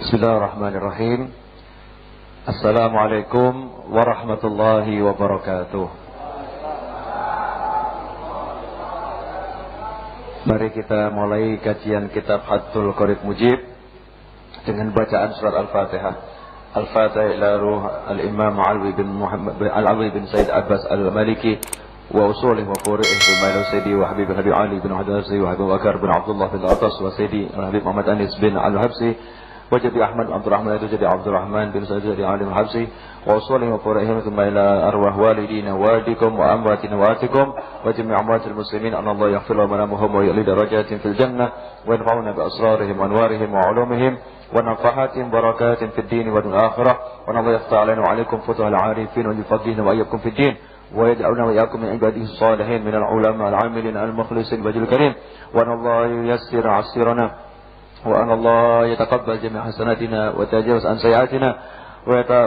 Bismillahirrahmanirrahim. Assalamualaikum warahmatullahi wabarakatuh. Mari kita mulai kajian kitab Haddul Qorib Mujib dengan bacaan surat Al-Fatihah. Al-Fatihah ila ruh Al-Imam Alwi bin Said Abbas Al-Maliki wa usulih wa furi'ih bimailu Sayyidi wa Habib Ali bin Hadasi wa Habib Bakar bin Abdullah bin Atas wa Sayyidi Habib Muhammad Anis bin Al-Habsi وجدي أحمد عبد الرحمن وجدي عبد الرحمن بن سعيد عالم الحبسي وأصولهم وفرائهم ثم إلى أرواح والدينا والدكم وأمواتنا وآتكم وجميع أموات المسلمين أن الله يغفر لهم ونامهم ويعلي درجات في الجنة وينفعنا بأسرارهم وأنوارهم وعلومهم ونفحاتهم بركات في الدين والآخرة وأن الله يفتح علينا وعليكم فتح العارفين ويفقهنا وإياكم في الدين ويجعلنا وإياكم من عباده الصالحين من العلماء العاملين المخلصين وجل الكريم وأن الله ييسر عسيرنا وأن الله يتقبل جميع حسناتنا ويتجاوز عن سيئاتنا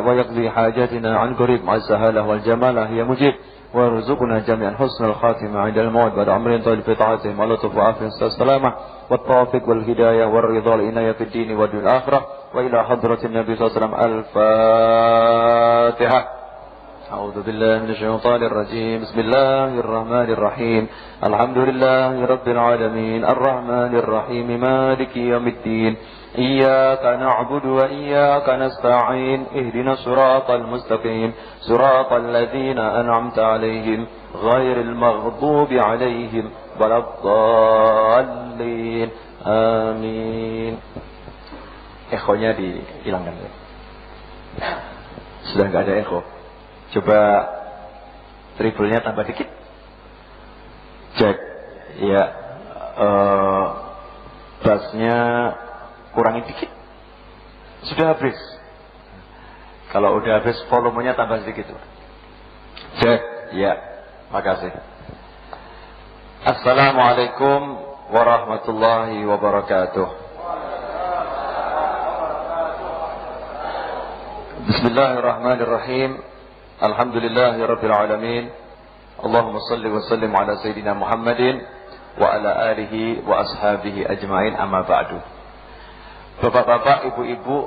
ويقضي حاجاتنا عن قريب مع السهالة والجمالة هي مجيب ويرزقنا جميعا حسن الخاتمة عند الموت بعد عمر طويل في طاعته مع لطف وعافية والسلامة والتوفيق والهداية والرضا والعناية في الدين والدنيا الآخرة وإلى حضرة النبي صلى الله عليه وسلم. الفاتحة. أعوذ بالله من الشيطان الرجيم. بسم الله الرحمن الرحيم. الحمد لله رب العالمين الرحمن الرحيم مالك يوم الدين إياك نعبد وإياك نستعين اهدنا الصراط المستقيم صراط الذين أنعمت عليهم غير المغضوب عليهم ولا الضالين آمين. Ekhonya dihilangkan. Sudah nggak ada ekho. Coba triplenya tambah dikit. Cek. Ya. Bassnya kurangi dikit. Sudah habis. Kalau udah habis volumenya tambah sedikit. Cek. Ya. Makasih. Assalamualaikum warahmatullahi wabarakatuh. Bismillahirrahmanirrahim. Alhamdulillahi Rabbil Alamin. Allahumma salli wa sallim ala Sayyidina Muhammadin wa ala alihi wa ashabihi ajma'in, amma ba'du. Bapak-bapak, ibu-ibu,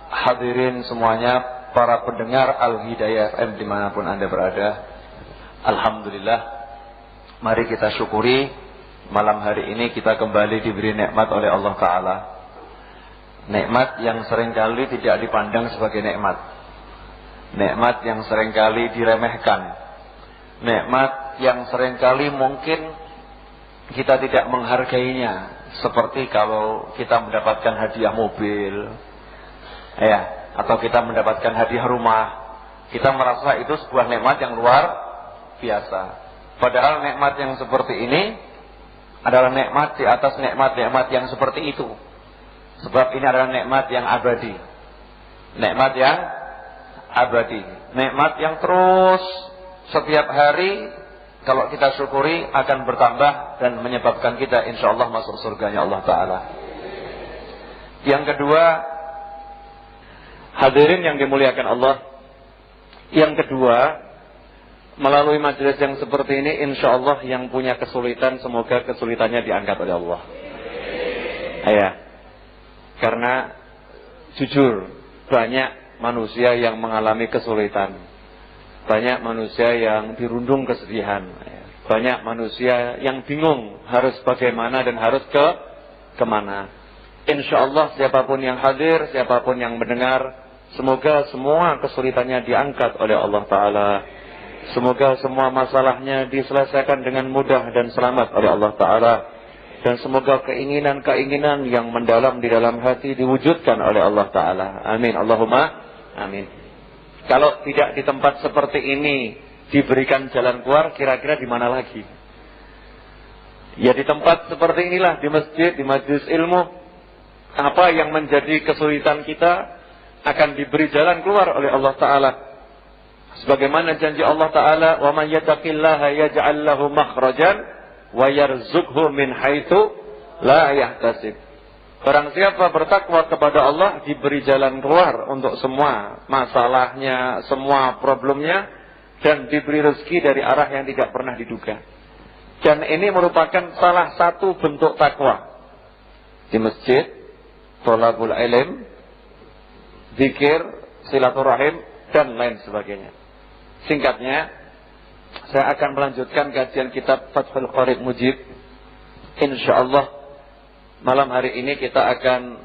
hadirin semuanya, para pendengar Al-Hidayah FM dimanapun Anda berada, Alhamdulillah, mari kita syukuri malam hari ini kita kembali diberi nikmat oleh Allah Ta'ala. Nikmat yang seringkali tidak dipandang sebagai nikmat. Nikmat yang seringkali diremehkan. Nikmat yang seringkali mungkin kita tidak menghargainya. Seperti kalau kita mendapatkan hadiah mobil, ya, atau kita mendapatkan hadiah rumah, kita merasa itu sebuah nikmat yang luar biasa. Padahal nikmat yang seperti ini adalah nikmat di atas nikmat-nikmat yang seperti itu. Sebab ini adalah nikmat yang abadi. Nikmat yang abadi, nikmat yang terus setiap hari kalau kita syukuri akan bertambah dan menyebabkan kita insyaallah masuk surganya Allah Ta'ala. Yang kedua, hadirin yang dimuliakan Allah, yang kedua, melalui majelis yang seperti ini insyaallah yang punya kesulitan semoga kesulitannya diangkat oleh Allah. Ya, karena jujur banyak manusia yang mengalami kesulitan, banyak manusia yang dirundung kesedihan, banyak manusia yang bingung harus bagaimana dan harus kemana. Insyaallah siapapun yang hadir, siapapun yang mendengar, semoga semua kesulitannya diangkat oleh Allah Ta'ala. Semoga semua masalahnya diselesaikan dengan mudah dan selamat oleh Allah Ta'ala. Dan semoga keinginan-keinginan yang mendalam di dalam hati diwujudkan oleh Allah Ta'ala. Amin. Allahumma amin. Kalau tidak di tempat seperti ini diberikan jalan keluar, kira-kira di mana lagi? Ya di tempat seperti inilah, di masjid, di majelis ilmu. Apa yang menjadi kesulitan kita akan diberi jalan keluar oleh Allah Ta'ala. Sebagaimana janji Allah Ta'ala, wa man yattaqillaha yaj'al lahu makhrajan wa yarzuqhu min haitsu la yahtasib. Barang siapa bertakwa kepada Allah diberi jalan keluar untuk semua masalahnya, semua problemnya, dan diberi rezeki dari arah yang tidak pernah diduga. Dan ini merupakan salah satu bentuk takwa. Di masjid, thalabul ilm, zikir, silaturahim, dan lain sebagainya. Singkatnya, saya akan melanjutkan kajian kitab Fathul Qarib Mujib. InsyaAllah malam hari ini kita akan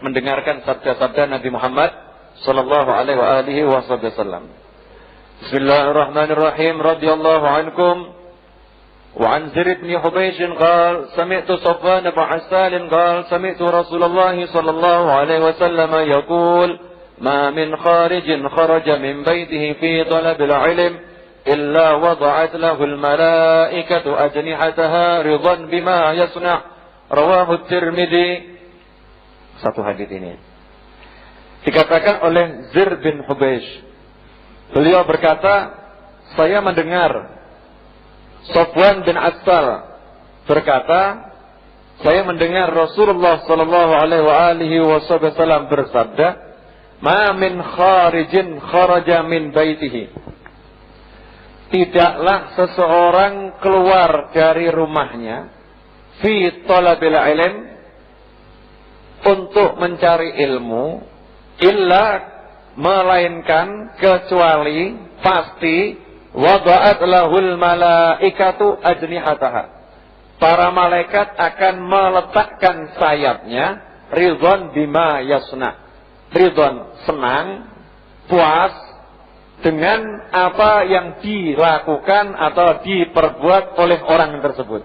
mendengarkan sabda-sabda Nabi Muhammad sallallahu alaihi wasallam. Bismillahirrahmanirrahim. Radhiyallahu ankum wa an Zir bin Hubaysh qala sami'tu Safwan bin Asal qala sami'tu Rasulullah sallallahu alaihi wasallam yaqul ma min kharijin kharaja min baytihi fi talab al-ilm illa wada'at lahu al-malaikatu ajnihataha ridan bima yasna'. Rawahu Tirmidzi. Satu hadis ini dikatakan oleh Zir bin Hubaysh. Beliau berkata, saya mendengar Safwan bin Asal berkata, saya mendengar Rasulullah sallallahu alaihi wasallam bersabda, "Ma min kharijin kharaja min baitihi." Tidaklah seseorang keluar dari rumahnya fi talabil ilm, untuk mencari ilmu, illa, melainkan, kecuali, pasti, wada'at lahul malaikatu ajnihataha, para malaikat akan meletakkan sayapnya, ridwan bima yasna, ridwan, senang, puas dengan apa yang dilakukan atau diperbuat oleh orang tersebut.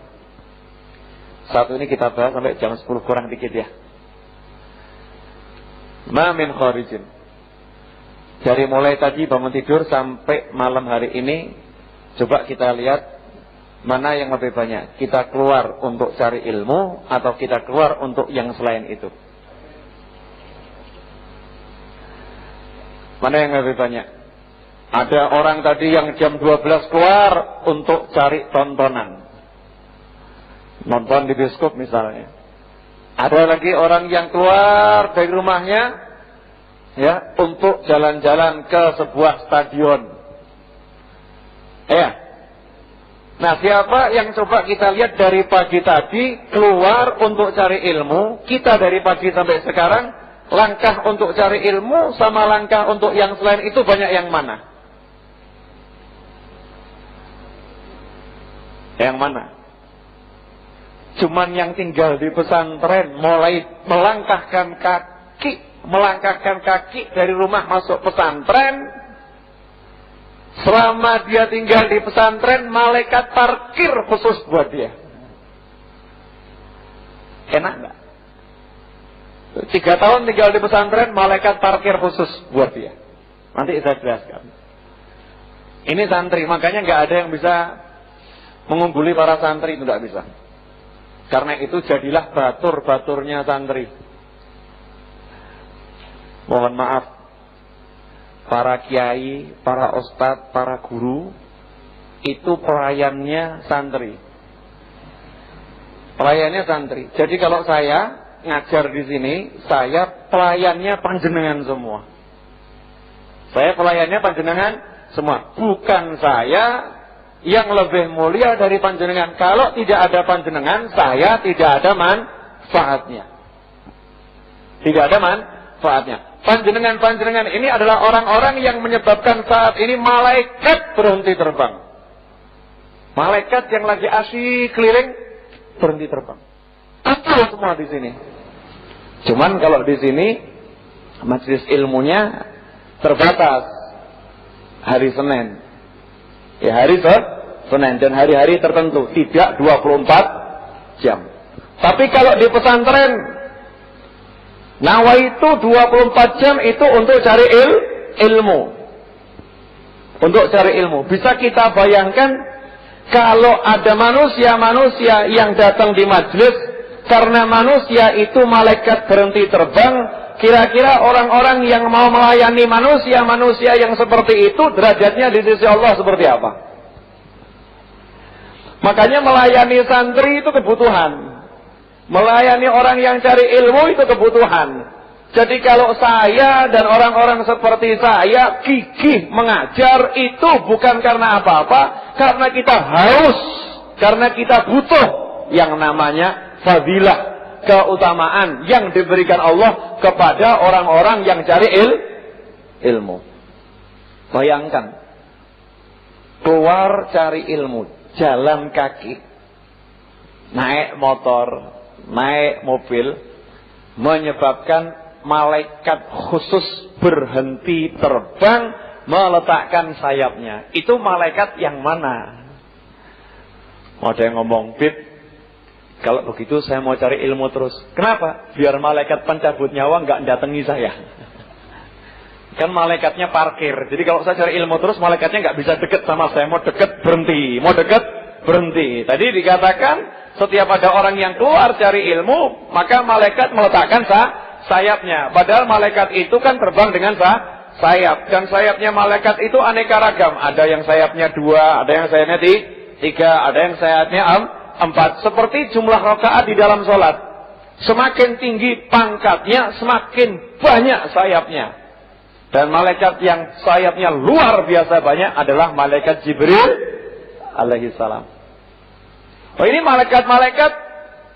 Satu ini kita bahas sampai jam 10 kurang dikit ya. Ma min kharijin. Dari mulai tadi bangun tidur sampai malam hari ini, coba kita lihat mana yang lebih banyak. Kita keluar untuk cari ilmu atau kita keluar untuk yang selain itu? Mana yang lebih banyak? Ada orang tadi yang jam 12 keluar untuk cari tontonan, nonton di bioskop misalnya. Ada lagi orang yang keluar dari rumahnya ya untuk jalan-jalan ke sebuah stadion. Ya. Nah, siapa yang coba kita lihat dari pagi tadi keluar untuk cari ilmu, kita dari pagi sampai sekarang langkah untuk cari ilmu sama langkah untuk yang selain itu banyak yang mana? Yang mana? Cuman yang tinggal di pesantren mulai melangkahkan kaki dari rumah masuk pesantren. Selama dia tinggal di pesantren, malaikat parkir khusus buat dia. Enak nggak? 3 tahun tinggal di pesantren, malaikat parkir khusus buat dia. Nanti saya jelaskan. Ini santri, makanya nggak ada yang bisa mengungguli para santri, itu nggak bisa. Karena itu jadilah batur-baturnya santri. Mohon maaf, para kiai, para ustadz, para guru, itu pelayannya santri. Pelayannya santri. Jadi kalau saya ngajar di sini, saya pelayannya panjenengan semua. Saya pelayannya panjenengan semua. Bukan saya yang lebih mulia dari panjenengan. Kalau tidak ada panjenengan, saya tidak ada manfaatnya. Tidak ada manfaatnya. Panjenengan-panjenengan ini adalah orang-orang yang menyebabkan saat ini malaikat berhenti terbang. Malaikat yang lagi asyik keliling berhenti terbang. Apa semua di sini? Cuman kalau di sini majelis ilmunya terbatas hari Senin. Ya hari Senin dan hari-hari tertentu, tidak 24 jam. Tapi kalau di pesantren, nawaitu 24 jam itu untuk cari ilmu. Untuk cari ilmu. Bisa kita bayangkan kalau ada manusia-manusia yang datang di majelis, karena manusia itu malaikat berhenti terbang, kira-kira orang-orang yang mau melayani manusia-manusia yang seperti itu derajatnya di sisi Allah seperti apa? Makanya melayani santri itu kebutuhan. Melayani orang yang cari ilmu itu kebutuhan. Jadi kalau saya dan orang-orang seperti saya gigih mengajar itu bukan karena apa-apa, karena kita haus, karena kita butuh yang namanya fadilah, keutamaan yang diberikan Allah kepada orang-orang yang cari ilmu. Bayangkan, keluar cari ilmu, jalan kaki, naik motor, naik mobil, menyebabkan malaikat khusus berhenti terbang, meletakkan sayapnya. Itu malaikat yang mana? Mau ada yang ngomong, Bib, kalau begitu saya mau cari ilmu terus. Kenapa? Biar malaikat pencabut nyawa nggak datangi saya. Kan malaikatnya parkir. Jadi kalau saya cari ilmu terus, malaikatnya nggak bisa deket sama saya. Mau deket berhenti, mau deket berhenti. Tadi dikatakan setiap ada orang yang keluar cari ilmu, maka malaikat meletakkan sayapnya. Padahal malaikat itu kan terbang dengan sayap. Dan sayapnya malaikat itu aneka ragam. Ada yang sayapnya 2, ada yang sayapnya 3, ada yang sayapnya 4. Seperti jumlah rakaat di dalam sholat. Semakin tinggi pangkatnya, semakin banyak sayapnya. Dan malaikat yang sayapnya luar biasa banyak adalah malaikat Jibril alaihissalam. Oh, ini malaikat-malaikat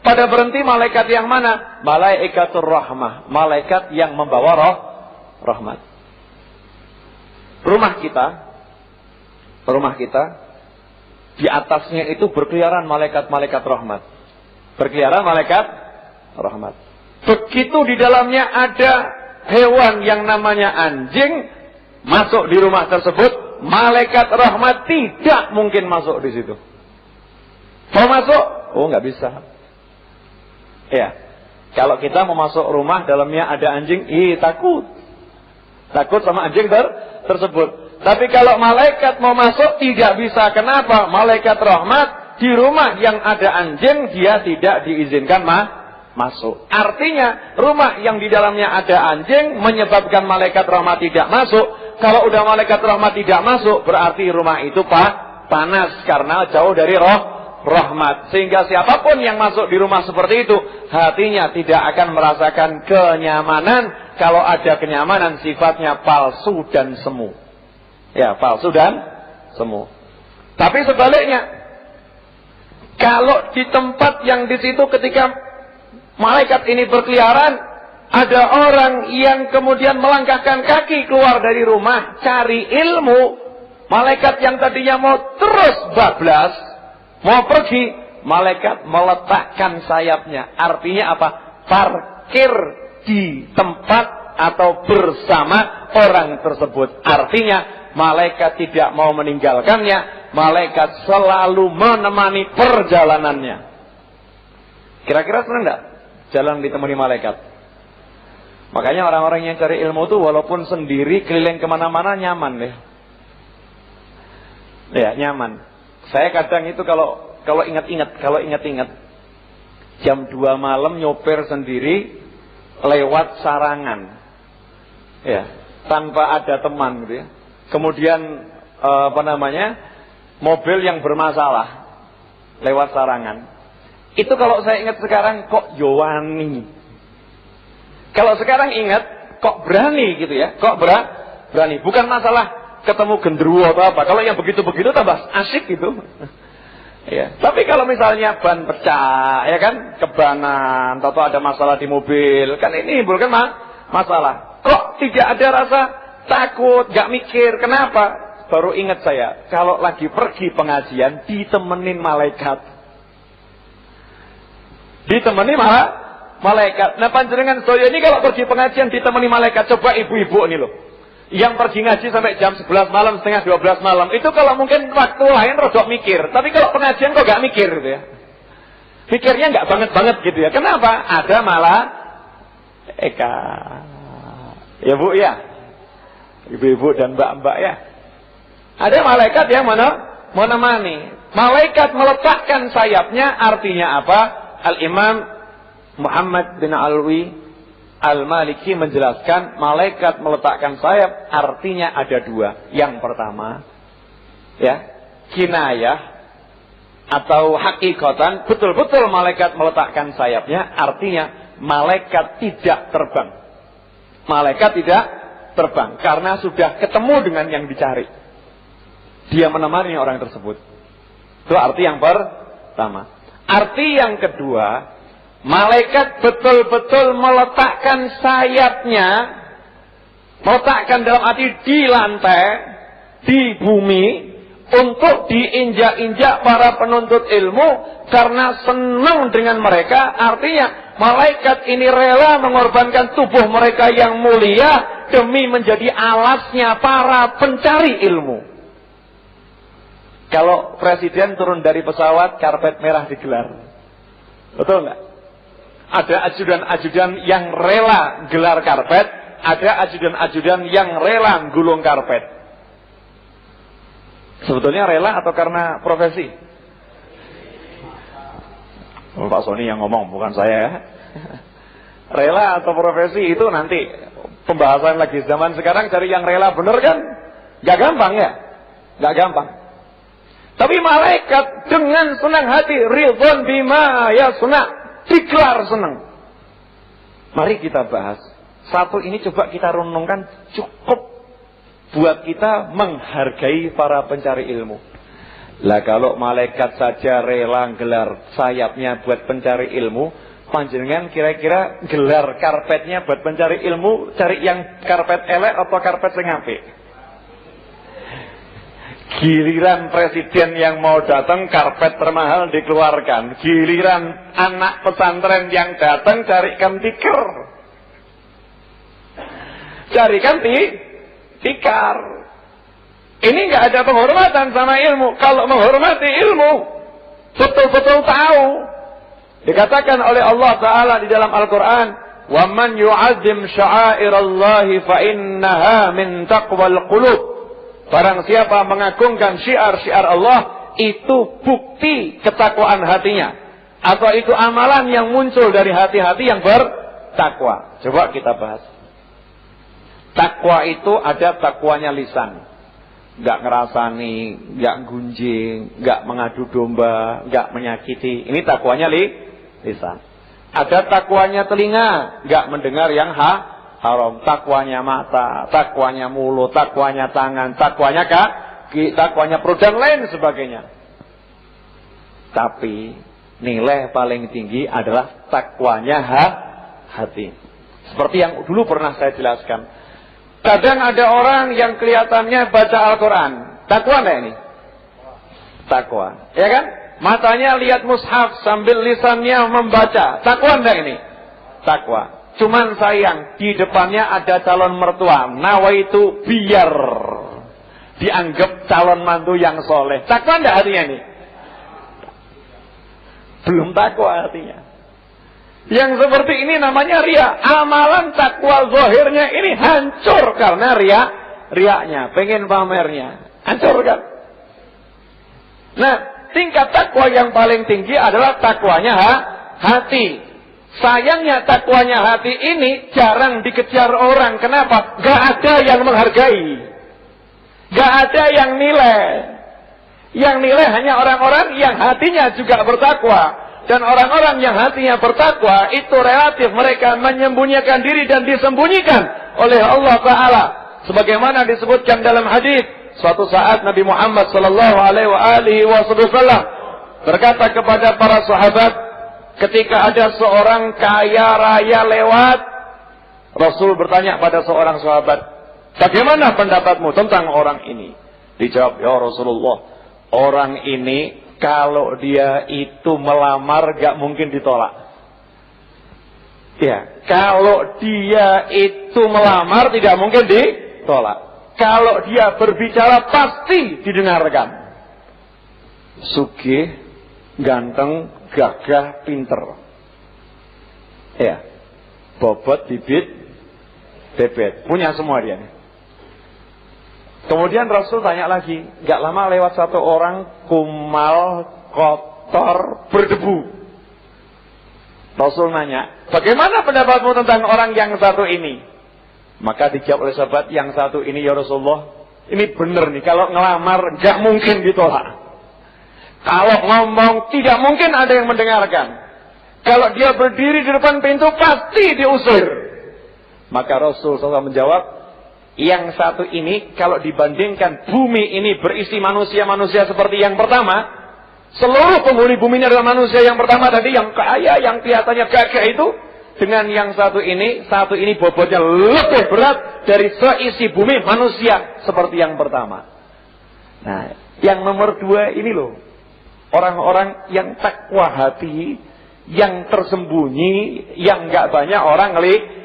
pada berhenti malaikat yang mana? Malaikatur rahmah, malaikat yang membawa rahmat. Rumah kita di atasnya itu berkeliaran malaikat-malaikat rahmat. Berkeliaran malaikat rahmat. Begitu di dalamnya ada hewan yang namanya anjing masuk di rumah tersebut, malaikat rahmat tidak mungkin masuk di situ. Mau masuk? Oh, nggak bisa. Ya, kalau kita mau masuk rumah dalamnya ada anjing, takut sama anjing tersebut. Tapi kalau malaikat mau masuk tidak bisa. Kenapa? Malaikat rahmat di rumah yang ada anjing dia tidak diizinkan masuk. Artinya rumah yang di dalamnya ada anjing menyebabkan malaikat rahmat tidak masuk. Kalau udah malaikat rahmat tidak masuk, berarti rumah itu panas karena jauh dari rahmat. Sehingga siapapun yang masuk di rumah seperti itu, hatinya tidak akan merasakan kenyamanan. Kalau ada kenyamanan sifatnya palsu dan semu. Ya, palsu dan semu. Tapi sebaliknya, kalau di tempat yang di situ ketika malaikat ini berkeliaran, ada orang yang kemudian melangkahkan kaki keluar dari rumah cari ilmu, malaikat yang tadinya mau terus bablas, mau pergi, malaikat meletakkan sayapnya. Artinya apa? Parkir di tempat atau bersama orang tersebut. Artinya malaikat tidak mau meninggalkannya, malaikat selalu menemani perjalanannya. Kira-kira senang enggak jalan ditemani malaikat? Makanya orang-orang yang cari ilmu itu walaupun sendiri keliling kemana-mana nyaman deh. Ya, nyaman. Saya kadang itu kalau ingat-ingat jam 2 malam nyopir sendiri lewat Sarangan. Ya, tanpa ada teman gitu ya. Kemudian mobil yang bermasalah lewat Sarangan. Itu kalau saya ingat sekarang kok Yowani. Kalau sekarang ingat kok berani gitu ya. Kok berani. Bukan masalah ketemu genderuwo atau apa. Kalau yang begitu-begitu tambah asik gitu. Ya. Tapi kalau misalnya ban pecah, ya kan, kebanan, atau ada masalah di mobil, kan ini menimbulkan masalah. Kok tidak ada rasa takut, gak mikir, kenapa? Baru ingat saya, kalau lagi pergi pengajian ditemenin malaikat. Ditemani malaikat. Nah, panjenengan saya ini kalau pergi pengajian ditemani malaikat, coba ibu-ibu ini loh. Yang pergi ngaji sampai jam 11 malam, setengah 12 malam. Itu kalau mungkin waktu lain rodok mikir. Tapi kalau pengajian kok gak mikir gitu ya. Pikirnya gak banget-banget gitu ya. Kenapa? Ada ya bu ya. Ibu-ibu dan mbak-mbak ya. Ada malaikat yang menemani. Malaikat meletakkan sayapnya artinya apa? Al-Imam Muhammad bin Alwi Al-Maliki menjelaskan malaikat meletakkan sayap artinya ada 2. Yang pertama, ya, kinayah atau hakikatan, betul-betul malaikat meletakkan sayapnya artinya malaikat tidak terbang. Malaikat tidak terbang karena sudah ketemu dengan yang dicari. Dia menemani orang tersebut. Itu arti yang pertama. Arti yang kedua, Malaikat betul-betul meletakkan sayapnya, meletakkan dalam arti di lantai, di bumi, untuk diinjak-injak para penuntut ilmu karena senang dengan mereka. Artinya malaikat ini rela mengorbankan tubuh mereka yang mulia demi menjadi alasnya para pencari ilmu. Kalau presiden turun dari pesawat, karpet merah digelar, betul nggak? Ada ajudan-ajudan yang rela gelar karpet, ada ajudan-ajudan yang rela gulung karpet. Sebetulnya rela atau karena profesi? Oh, Pak Sony yang ngomong, bukan saya ya. Rela atau profesi itu nanti pembahasan lagi. Zaman sekarang cari yang rela bener kan? Gak gampang ya? Gak gampang. Tapi malaikat dengan senang hati, ridwan bima yasna, digelar senang. Mari kita bahas. Satu ini coba kita renungkan, cukup buat kita menghargai para pencari ilmu. Lah kalau malaikat saja rela gelar sayapnya buat pencari ilmu, panjenengan kira-kira gelar karpetnya buat pencari ilmu, cari yang karpet elek atau karpet sing apik? Giliran presiden yang mau datang, karpet termahal dikeluarkan. Giliran anak pesantren yang datang, carikan tikar. Carikan tikar. Ini nggak ada penghormatan sama ilmu. Kalau menghormati ilmu, betul-betul tahu. Dikatakan oleh Allah Ta'ala di dalam Al-Quran, وَمَنْ يُعَزِّمْ شَعَائِرَ اللَّهِ فَإِنَّهَا مِنْ تَقْوَى الْقُلُوبِ. Barang siapa mengagungkan syiar-syiar Allah, itu bukti ketakwaan hatinya. Atau itu amalan yang muncul dari hati-hati yang bertakwa. Coba kita bahas. Takwa itu ada takwanya lisan. Gak ngerasani, gak gunjing, gak mengadu domba, gak menyakiti. Ini takwanya lisan. Ada takwanya telinga, gak mendengar yang haram. Takwanya mata, takwanya mulut, takwanya tangan, takwanya kaki, takwanya perut dan lain sebagainya. Tapi nilai paling tinggi adalah takwanya hati. Seperti yang dulu pernah saya jelaskan. Kadang ada orang yang kelihatannya baca Al-Quran. Takwa enggak ini? Takwa, ya kan? Matanya lihat mushaf sambil lisannya membaca. Takwa enggak ini? Takwa. Cuman sayang, di depannya ada calon mertua. Nawaitu biar dianggap calon mantu yang soleh. Takwa enggak hatinya ini? Belum takwa hatinya. Yang seperti ini namanya ria. Amalan takwa zahirnya ini hancur karena riaknya, pengen pamernya. Hancur kan? Nah, tingkat takwa yang paling tinggi adalah takwanya hati. Sayangnya takwanya hati ini jarang dikejar orang. Kenapa? Gak ada yang menghargai. Gak ada yang nilai. Yang nilai hanya orang-orang yang hatinya juga bertakwa. Dan orang-orang yang hatinya bertakwa itu relatif mereka menyembunyikan diri dan disembunyikan oleh Allah Ta'ala. Sebagaimana disebutkan dalam hadis, suatu saat Nabi Muhammad SAW berkata kepada para sahabat, ketika ada seorang kaya raya lewat, Rasul bertanya pada seorang sahabat, bagaimana pendapatmu tentang orang ini? Dijawab, ya Rasulullah, orang ini kalau dia itu melamar gak mungkin ditolak. Ya, kalau dia itu melamar tidak mungkin ditolak. Kalau dia berbicara pasti didengarkan. Sugih, ganteng, gagah, pinter. Ya, bobot, bibit, bebet, punya semua dia. Kemudian Rasul tanya lagi, gak lama lewat satu orang kumal, kotor, berdebu. Rasul nanya, bagaimana pendapatmu tentang orang yang satu ini? Maka dijawab oleh sahabat, yang satu ini ya Rasulullah, ini benar nih, kalau ngelamar gak mungkin ditolak. Kalau ngomong tidak mungkin ada yang mendengarkan. Kalau dia berdiri di depan pintu pasti diusir. Maka Rasul SAW menjawab, yang satu ini kalau dibandingkan bumi ini berisi manusia-manusia seperti yang pertama, Seluruh penghuni bumi ini adalah manusia. Yang pertama tadi yang kaya, yang kelihatannya gagah itu, dengan yang satu ini bobotnya lebih berat dari seisi bumi manusia seperti yang pertama. Nah, yang nomor 2 ini loh, orang-orang yang takwa hati, yang tersembunyi, yang nggak banyak orang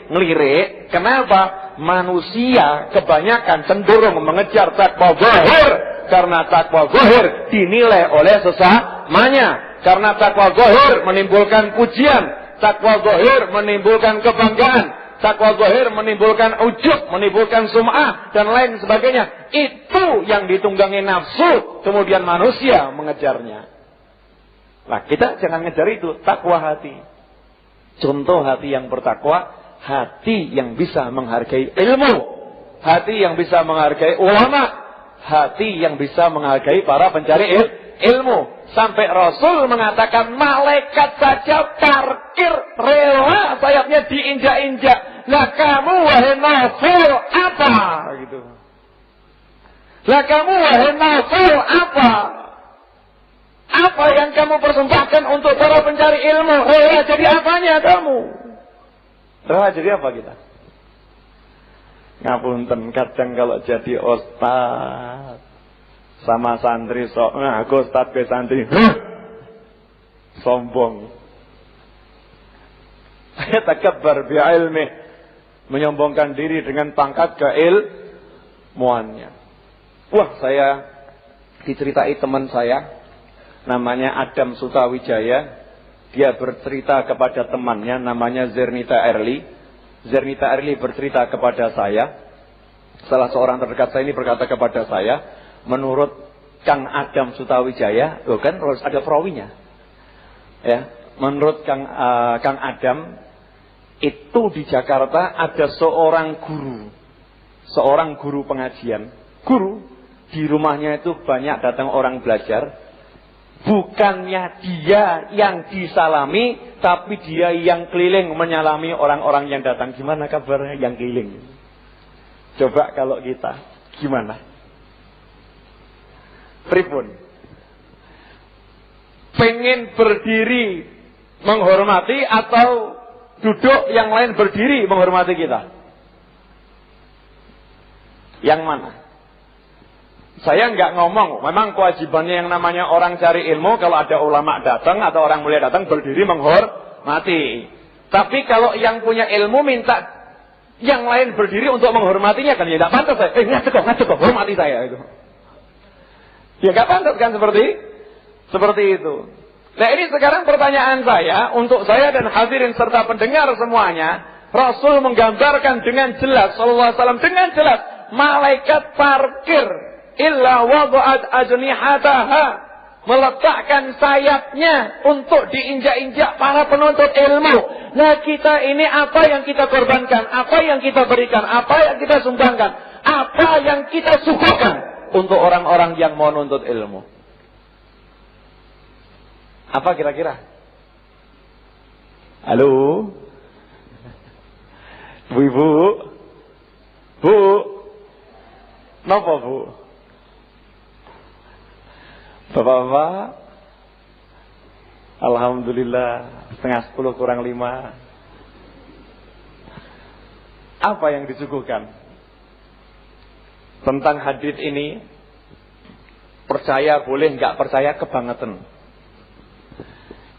ngelirik. Kenapa? Manusia kebanyakan cenderung mengejar takwa zahir, karena takwa zahir dinilai oleh sesamanya. Karena takwa zahir menimbulkan pujian, takwa zahir menimbulkan kebanggaan, takwa zahir menimbulkan ujub, menimbulkan sum'ah dan lain sebagainya. Itu yang ditunggangi nafsu, kemudian manusia mengejarnya. Nah, kita jangan ngejar itu, takwa hati. Contoh hati yang bertakwa, hati yang bisa menghargai ilmu, hati yang bisa menghargai ulama, hati yang bisa menghargai para pencari ilmu. Sampai Rasul mengatakan malaikat saja parkir rela sayapnya diinjak-injak. Lah kamu wahai nafil apa? Gitu. Lah kamu wahai nafil apa? Apa yang kamu persembahkan untuk para pencari ilmu? Rela jadi apanya kamu? Rela jadi apa kita? Ngapunten, kadang kalau jadi ustaz sama santri sok ngaku ustaz ke santri sombong. Takabbar bi ilmi, menyombongkan diri dengan pangkat keilmuannya. Wah, saya diceritai teman saya namanya Adam Sutawijaya. Dia bercerita kepada temannya namanya Zernita Erli. Zernita Erli bercerita kepada saya. Salah seorang terdekat saya ini berkata kepada saya, menurut Kang Adam Sutawijaya, loh kan harus ada perawinya. Ya, menurut Kang Adam itu di Jakarta ada seorang guru pengajian. Guru di rumahnya itu banyak datang orang belajar. Bukannya dia yang disalami, tapi dia yang keliling menyalami orang-orang yang datang. Gimana kabarnya yang keliling? Coba kalau kita, gimana? Pripun? Pengen berdiri menghormati atau duduk yang lain berdiri menghormati kita? Yang mana? Saya nggak ngomong, memang kewajibannya yang namanya orang cari ilmu, kalau ada ulama datang atau orang mulia datang berdiri menghormati. Tapi kalau yang punya ilmu minta yang lain berdiri untuk menghormatinya, kan ya nggak pantas saya. Ngaco kok, hormati saya itu. Ya nggak pantas kan seperti itu. Nah, ini sekarang pertanyaan saya untuk saya dan hadirin serta pendengar semuanya. Rasul menggambarkan dengan jelas, sallallahu alaihi wasallam dengan jelas, malaikat parkir illa wada'at ajnihataha, meletakkan sayapnya untuk diinjak-injak para penuntut ilmu. Nah, kita ini apa yang kita korbankan, apa yang kita berikan, apa yang kita sumbangkan, apa yang kita suguhkan untuk orang-orang yang mau nuntut ilmu. Apa kira-kira? Halo? Bu? Napa Bu? Bapak-bapak, alhamdulillah 9:30 kurang 5. Apa yang disuguhkan? Tentang hadis ini, percaya boleh, nggak percaya kebangetan.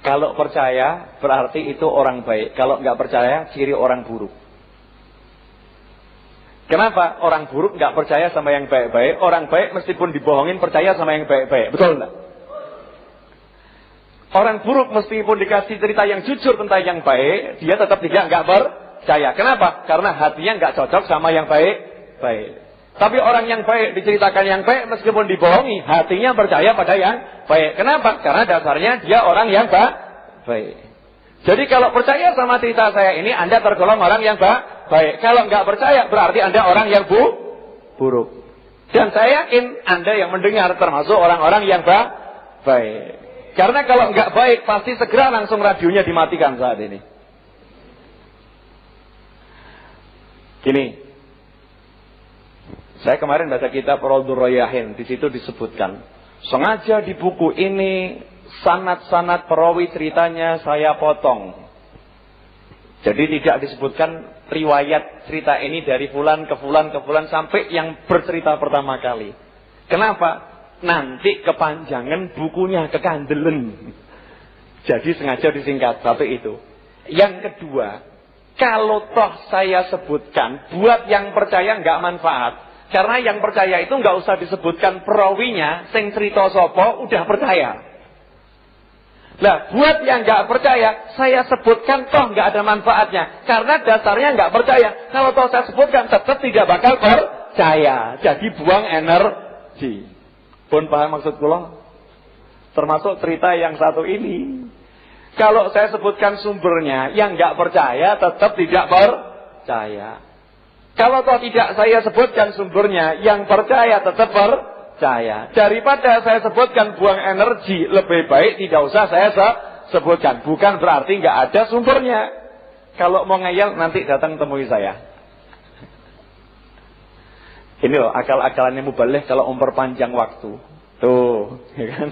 Kalau percaya berarti itu orang baik, kalau nggak percaya ciri orang buruk. Kenapa orang buruk nggak percaya sama yang baik-baik? Orang baik meskipun dibohongin percaya sama yang baik-baik, betul nggak? Orang buruk meskipun dikasih cerita yang jujur tentang yang baik, dia tetap nggak percaya. Kenapa? Karena hatinya nggak cocok sama yang baik-baik. Tapi orang yang baik diceritakan yang baik meskipun dibohongi, hatinya percaya pada yang baik. Kenapa? Karena dasarnya dia orang yang baik. Jadi kalau percaya sama cerita saya ini, Anda tergolong orang yang baik. Kalau nggak percaya, berarti Anda orang yang buruk. Dan saya yakin Anda yang mendengar termasuk orang-orang yang baik. Karena kalau nggak baik, pasti segera langsung radionya dimatikan saat ini. Gini, saya kemarin baca kitab Raudhur Rayyahin, di situ disebutkan, sengaja di buku ini sanad-sanad perawi ceritanya saya potong. Jadi tidak disebutkan riwayat cerita ini dari fulan ke fulan ke fulan sampai yang bercerita pertama kali. Kenapa? Nanti kepanjangan bukunya, kekandelen. Jadi sengaja disingkat, satu itu. Yang kedua, kalau toh saya sebutkan, buat yang percaya nggak manfaat. Karena yang percaya itu nggak usah disebutkan perawinya, sing cerita sopo udah percaya. Lah, buat yang nggak percaya, saya sebutkan toh nggak ada manfaatnya. Karena dasarnya nggak percaya. Kalau toh saya sebutkan, tetap tidak bakal percaya. Jadi buang energi. Pun paham maksud kula? Termasuk cerita yang satu ini. Kalau saya sebutkan sumbernya, yang nggak percaya tetap tidak percaya. Kalau toh tidak saya sebutkan sumbernya, yang percaya tetap percaya. Daripada saya sebutkan buang energi, lebih baik tidak usah saya sebutkan. Bukan berarti nggak ada sumbernya. Kalau mau ngeyel nanti datang temui saya. Ini loh akal-akalannya mubalih kalau memperpanjang waktu. Tuh, ya kan?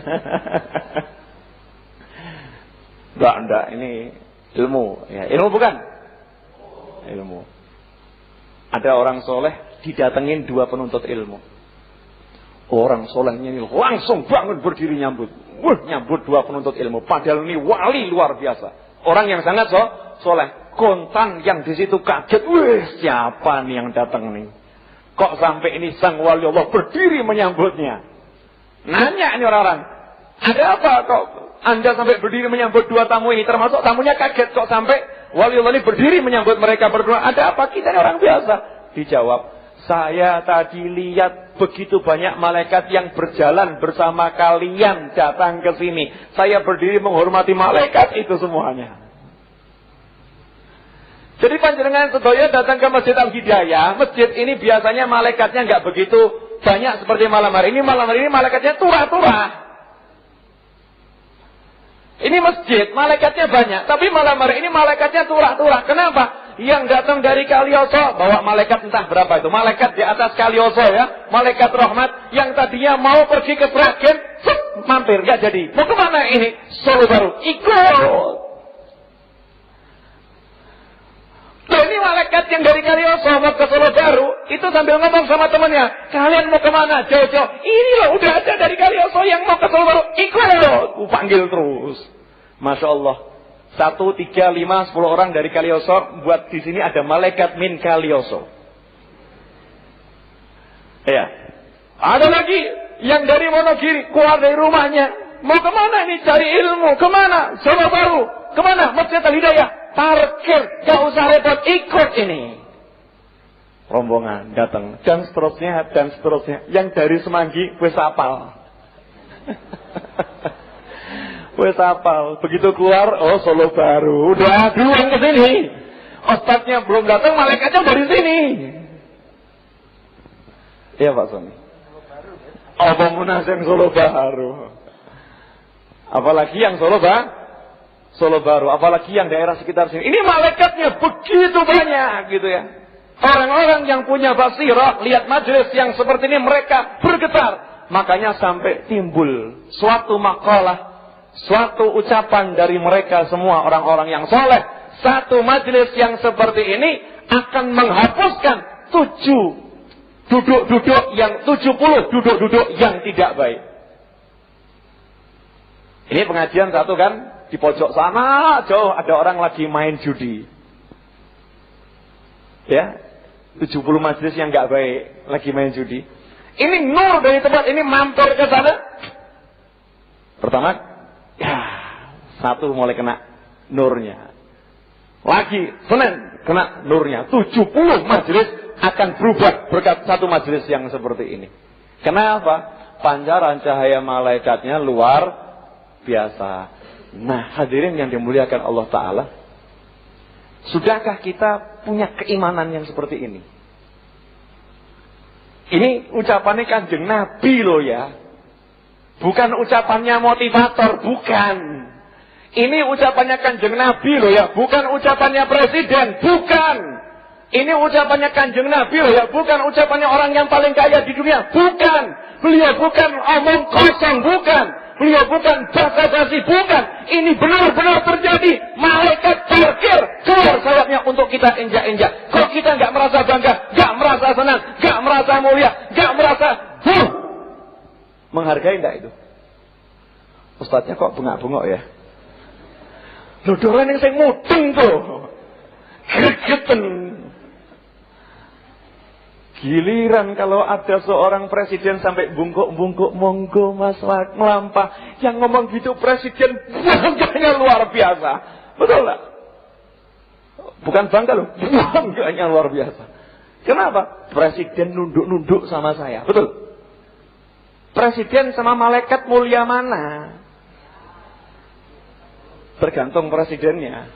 Enggak, ini ilmu. Ya, ilmu bukan? Ilmu. Ada orang soleh didatengin 2 penuntut ilmu. Orang solehnya ini langsung bangun berdiri nyambut. Nyambut 2 penuntut ilmu. Padahal ini wali luar biasa. Orang yang sangat soleh. Kontan yang di situ kaget. Wih, siapa nih yang datang nih? Kok sampai ini sang wali Allah berdiri menyambutnya? Nanya ini orang-orang. Ada apa kok Anda sampai berdiri menyambut 2 tamu ini? Termasuk tamunya kaget kok sampai wali Allah ini berdiri menyambut mereka berdua. Ada apa? Kita ini orang biasa. Dijawab, saya tadi lihat begitu banyak malaikat yang berjalan bersama kalian datang ke sini. Saya berdiri menghormati malaikat itu semuanya. Jadi panjenengan sedaya datang ke Masjid Al-Hidayah. Masjid ini biasanya malaikatnya nggak begitu banyak seperti malam hari ini. Malam hari ini malaikatnya turah-turah. Ini masjid, malaikatnya banyak. Tapi malam hari ini malaikatnya turah-turah. Kenapa? Yang datang dari Kalioso, bawa malaikat entah berapa itu. Malaikat di atas Kalioso ya. Malaikat rahmat. Yang tadinya mau pergi ke Sragen, mampir, gak jadi. Mau kemana ini? Solo Baru. Ikut. Loh, ini malaikat yang dari Kalioso mau ke Solo Baru. Itu sambil ngomong sama temannya. Kalian mau kemana? Jauh-jauh. Ini loh, udah ada dari Kalioso yang mau ke Solo Baru. Ikut loh. Panggil terus. Masya Allah. 1, 3, 5, 10 orang dari Kalioso. Buat di sini ada malaikat min Kalioso. Ya. Ada lagi yang dari Wonogiri. Keluar dari rumahnya. Mau kemana ini? Cari ilmu. Kemana? Solo Baru. Kemana? Masjid Al-Hidayah. Parkir. Gak usah repot. Ikut ini. Rombongan datang. Dan seterusnya. Dan seterusnya. Yang dari Semanggi. Wes apal. Wes apal. Begitu keluar. Oh, Solo Baru. Udah duluan ke sini. Ustadznya belum datang. Malaikatnya dari sini. Iya Pak Soni. Apa munas yang Solo Baru. Apalagi yang Solo Baru. Apalagi yang daerah sekitar sini. Ini malaikatnya begitu banyak gitu ya. Orang-orang yang punya basirah. Lihat majelis yang seperti ini. Mereka bergetar. Makanya sampai timbul suatu makalah. Suatu ucapan dari mereka semua orang-orang yang soleh. Satu majelis yang seperti ini akan menghapuskan 70 duduk-duduk yang tidak baik. Ini pengajian satu kan. Di pojok sana jauh ada orang lagi main judi. Ya. 70 majelis yang gak baik lagi main judi. Ini nur dari tempat ini mampir ke sana. Pertama, ya, satu mulai kena nurnya. Lagi, Senin kena nurnya. 70 majelis akan berubah berkat satu majelis yang seperti ini. Kenapa? Pancaran cahaya malaikatnya luar biasa. Nah, hadirin yang dimuliakan Allah Ta'ala. Sudahkah kita punya keimanan yang seperti ini? Ini ucapannya Kanjeng Nabi loh ya. Bukan ucapannya motivator, bukan. Ini ucapannya Kanjeng Nabi loh ya, bukan ucapannya presiden, bukan. Ini ucapannya Kanjeng Nabi loh ya, bukan ucapannya orang yang paling kaya di dunia, bukan. Beliau bukan omong kosong, bukan. Beliau bukan basa-basi, bukan. Ini benar-benar terjadi. Malaikat parkir keluar sayapnya untuk kita injak-injak. Kok kita nggak merasa bangga, nggak merasa senang, nggak merasa mulia, nggak merasa menghargai enggak itu? Ustadznya kok bengak-bengok ya? Dodoran yang saya mudeng tuh. Gregeten. Giliran kalau ada seorang presiden sampai bungkuk-bungkuk, monggo mas melampah. Yang ngomong gitu presiden bangganya luar biasa. Betul tak? Bukan bangga loh, bangganya luar biasa. Kenapa? Presiden nunduk-nunduk sama saya. Betul? Presiden sama malaikat mulia mana? Tergantung presidennya.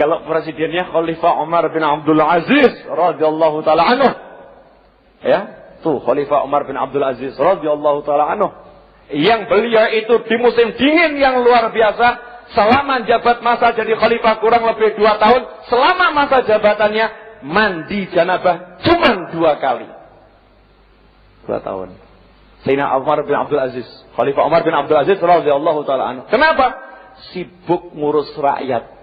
Kalau presidennya Khalifah Umar bin Abdul Aziz radhiyallahu taala anhu. Ya, tuh Khalifah Umar bin Abdul Aziz radhiyallahu taala anhu. Yang beliau itu di musim dingin yang luar biasa, selama jabat masa jadi khalifah kurang lebih 2 tahun, selama masa jabatannya mandi janabah cuma 2 kali. 2 tahun. Sayyidina Umar bin Abdul Aziz, Khalifah Umar bin Abdul Aziz radhiyallahu taala anhu. Kenapa? Sibuk ngurus rakyat.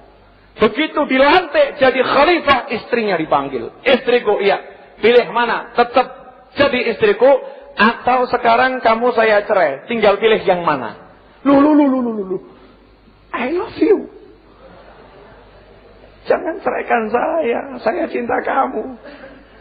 Begitu dilantik jadi khalifah, istrinya dipanggil. Istriku, iya. Pilih mana? Tetap jadi istriku atau sekarang kamu saya cerai? Tinggal pilih yang mana? Lu. I love you. Jangan ceraikan saya cinta kamu.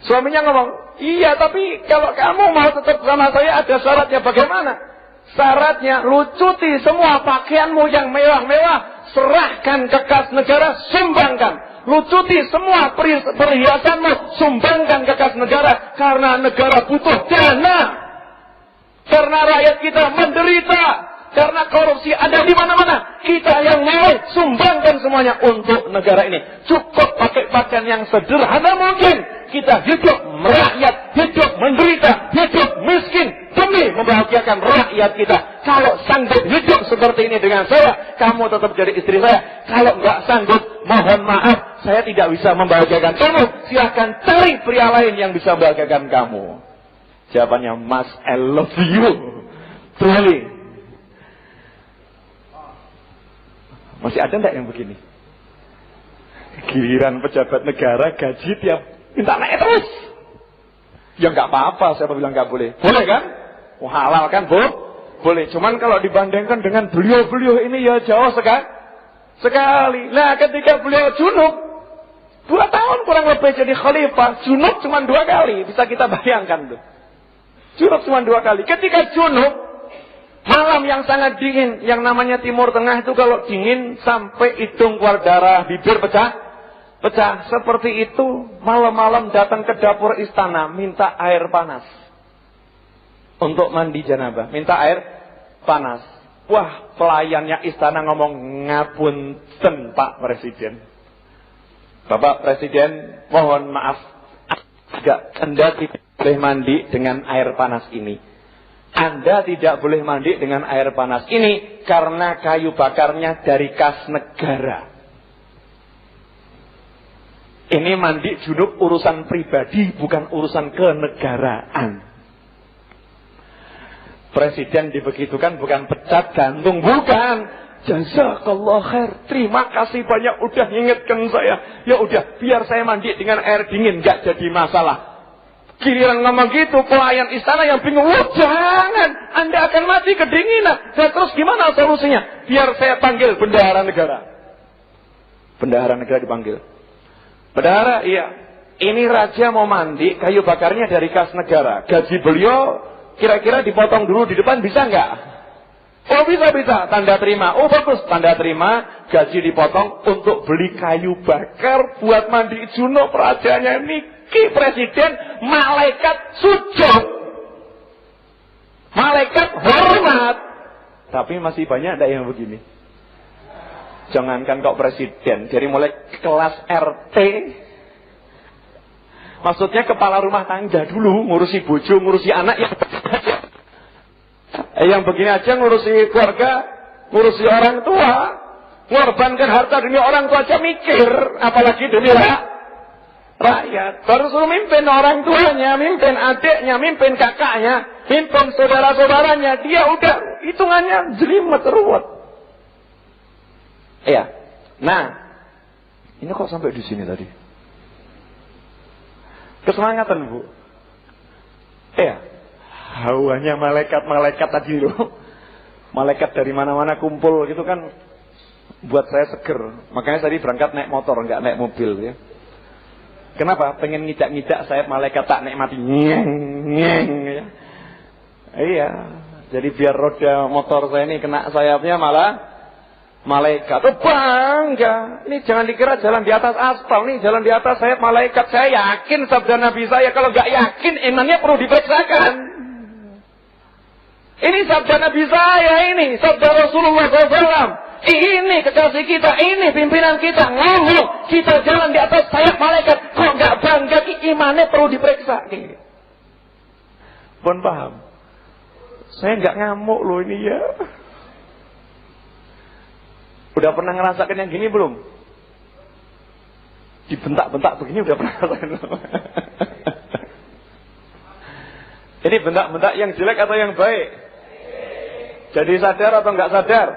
Suaminya ngomong, iya tapi kalau kamu mau tetap sama saya ada syaratnya. Bagaimana? Syaratnya lucuti semua pakaianmu yang mewah-mewah, serahkan ke kas negara, sumbangkan. Lucuti semua perhiasanmu, sumbangkan ke kas negara, karena negara butuh dana. Karena rakyat kita menderita, karena korupsi ada di mana-mana. Kita yang mau sumbangkan semuanya untuk negara ini. Cukup pakai pakaian yang sederhana mungkin. Kita hidup merakyat, hidup menderita, hidup miskin demi membahagiakan rakyat kita. Kalau sanggup hidup seperti ini dengan saya, kamu tetap jadi istri saya. Kalau nggak sanggup, mohon maaf, saya tidak bisa membahagiakan kamu. Silahkan cari pria lain yang bisa membahagiakan kamu. Jawabannya, Mas, I love you. Truly. Masih ada enggak yang begini? Giliran pejabat negara gaji tiap minta naik terus. Ya nggak apa-apa, siapa bilang nggak boleh? Boleh kan? Oh, halal kan, Bu? Boleh. Cuman kalau dibandingkan dengan beliau-beliau ini ya jauh sekali. Nah, ketika beliau junub 2 tahun kurang lebih jadi khalifah, junub cuma 2 kali. Bisa kita bayangkan tuh. Junub cuma 2 kali. Ketika junub malam yang sangat dingin, yang namanya Timur Tengah itu kalau dingin sampai hidung keluar darah, bibir pecah. Seperti itu, malam-malam datang ke dapur istana, minta air panas. Untuk mandi janabah, minta air panas. Wah, pelayannya istana ngomong, ngapunten Pak Presiden. Bapak Presiden, mohon maaf, Anda tidak boleh mandi dengan air panas ini. Anda tidak boleh mandi dengan air panas ini karena kayu bakarnya dari kas negara. Ini mandi junub urusan pribadi, bukan urusan kenegaraan. Presiden dibegitukan bukan pecat gantung, bukan. Jazakallah khair, terima kasih banyak udah ngingetkan saya. Ya udah, biar saya mandi dengan air dingin, gak jadi masalah. Giliran ngomong gitu, pelayan istana yang bingung, oh jangan, Anda akan mati kedinginan. Nah, terus gimana solusinya? Biar saya panggil bendahara negara. Bendahara negara dipanggil. Bendahara, iya. Ini raja mau mandi, kayu bakarnya dari kas negara. Gaji beliau kira-kira dipotong dulu di depan, bisa nggak? Oh bisa. Tanda terima. Oh bagus, tanda terima. Gaji dipotong untuk beli kayu bakar buat mandi junub rajanya. Niki presiden, malaikat sujud, malaikat hormat. Tapi masih banyak ada yang begini. Jangankan kok presiden, dari mulai kelas RT, maksudnya kepala rumah tangga dulu, ngurusi bojo, ngurusi anak, yang begini aja ngurusi keluarga, ngurusi orang tua, ngorbankan harta demi orang tua aja mikir, apalagi demi rakyat. Baru suruh mimpin orang tuanya, mimpin adiknya, mimpin kakaknya. pimpin saudara-saudaranya, dia udah hitungannya jelimet ruwet. Iya. Nah, ini kok sampai di sini tadi? Kesemangatan, Bu. Iya. Hawanya malaikat-malaikat tadi loh. Malaikat dari mana-mana kumpul gitu kan buat saya seger. Makanya tadi berangkat naik motor, enggak naik mobil ya. Kenapa? Pengen ngijak-ngijak sayap malaikat tak nikmati. Nyeng, ya. Iya. Jadi biar roda motor saya ini kena sayapnya malah malaikat. Oh bangga. Ini jangan dikira jalan di atas aspal. Nih jalan di atas sayap malaikat. Saya yakin sabda Nabi saya. Kalau nggak yakin imannya perlu diperiksakan. Ini sabda Nabi saya ini. Sabda Rasulullah SAW. Ini kekasih kita. Ini pimpinan kita. Ngomong. Kita jalan di atas sayap malaikat. Kok nggak bangga? Imannya perlu diperiksa. Pun paham. Saya nggak ngamuk loh ini ya. Udah pernah ngerasakan yang gini belum? Dibentak-bentak begini udah pernah ngerasakan belum? Ini bentak-bentak yang jelek atau yang baik? Jadi sadar atau nggak sadar?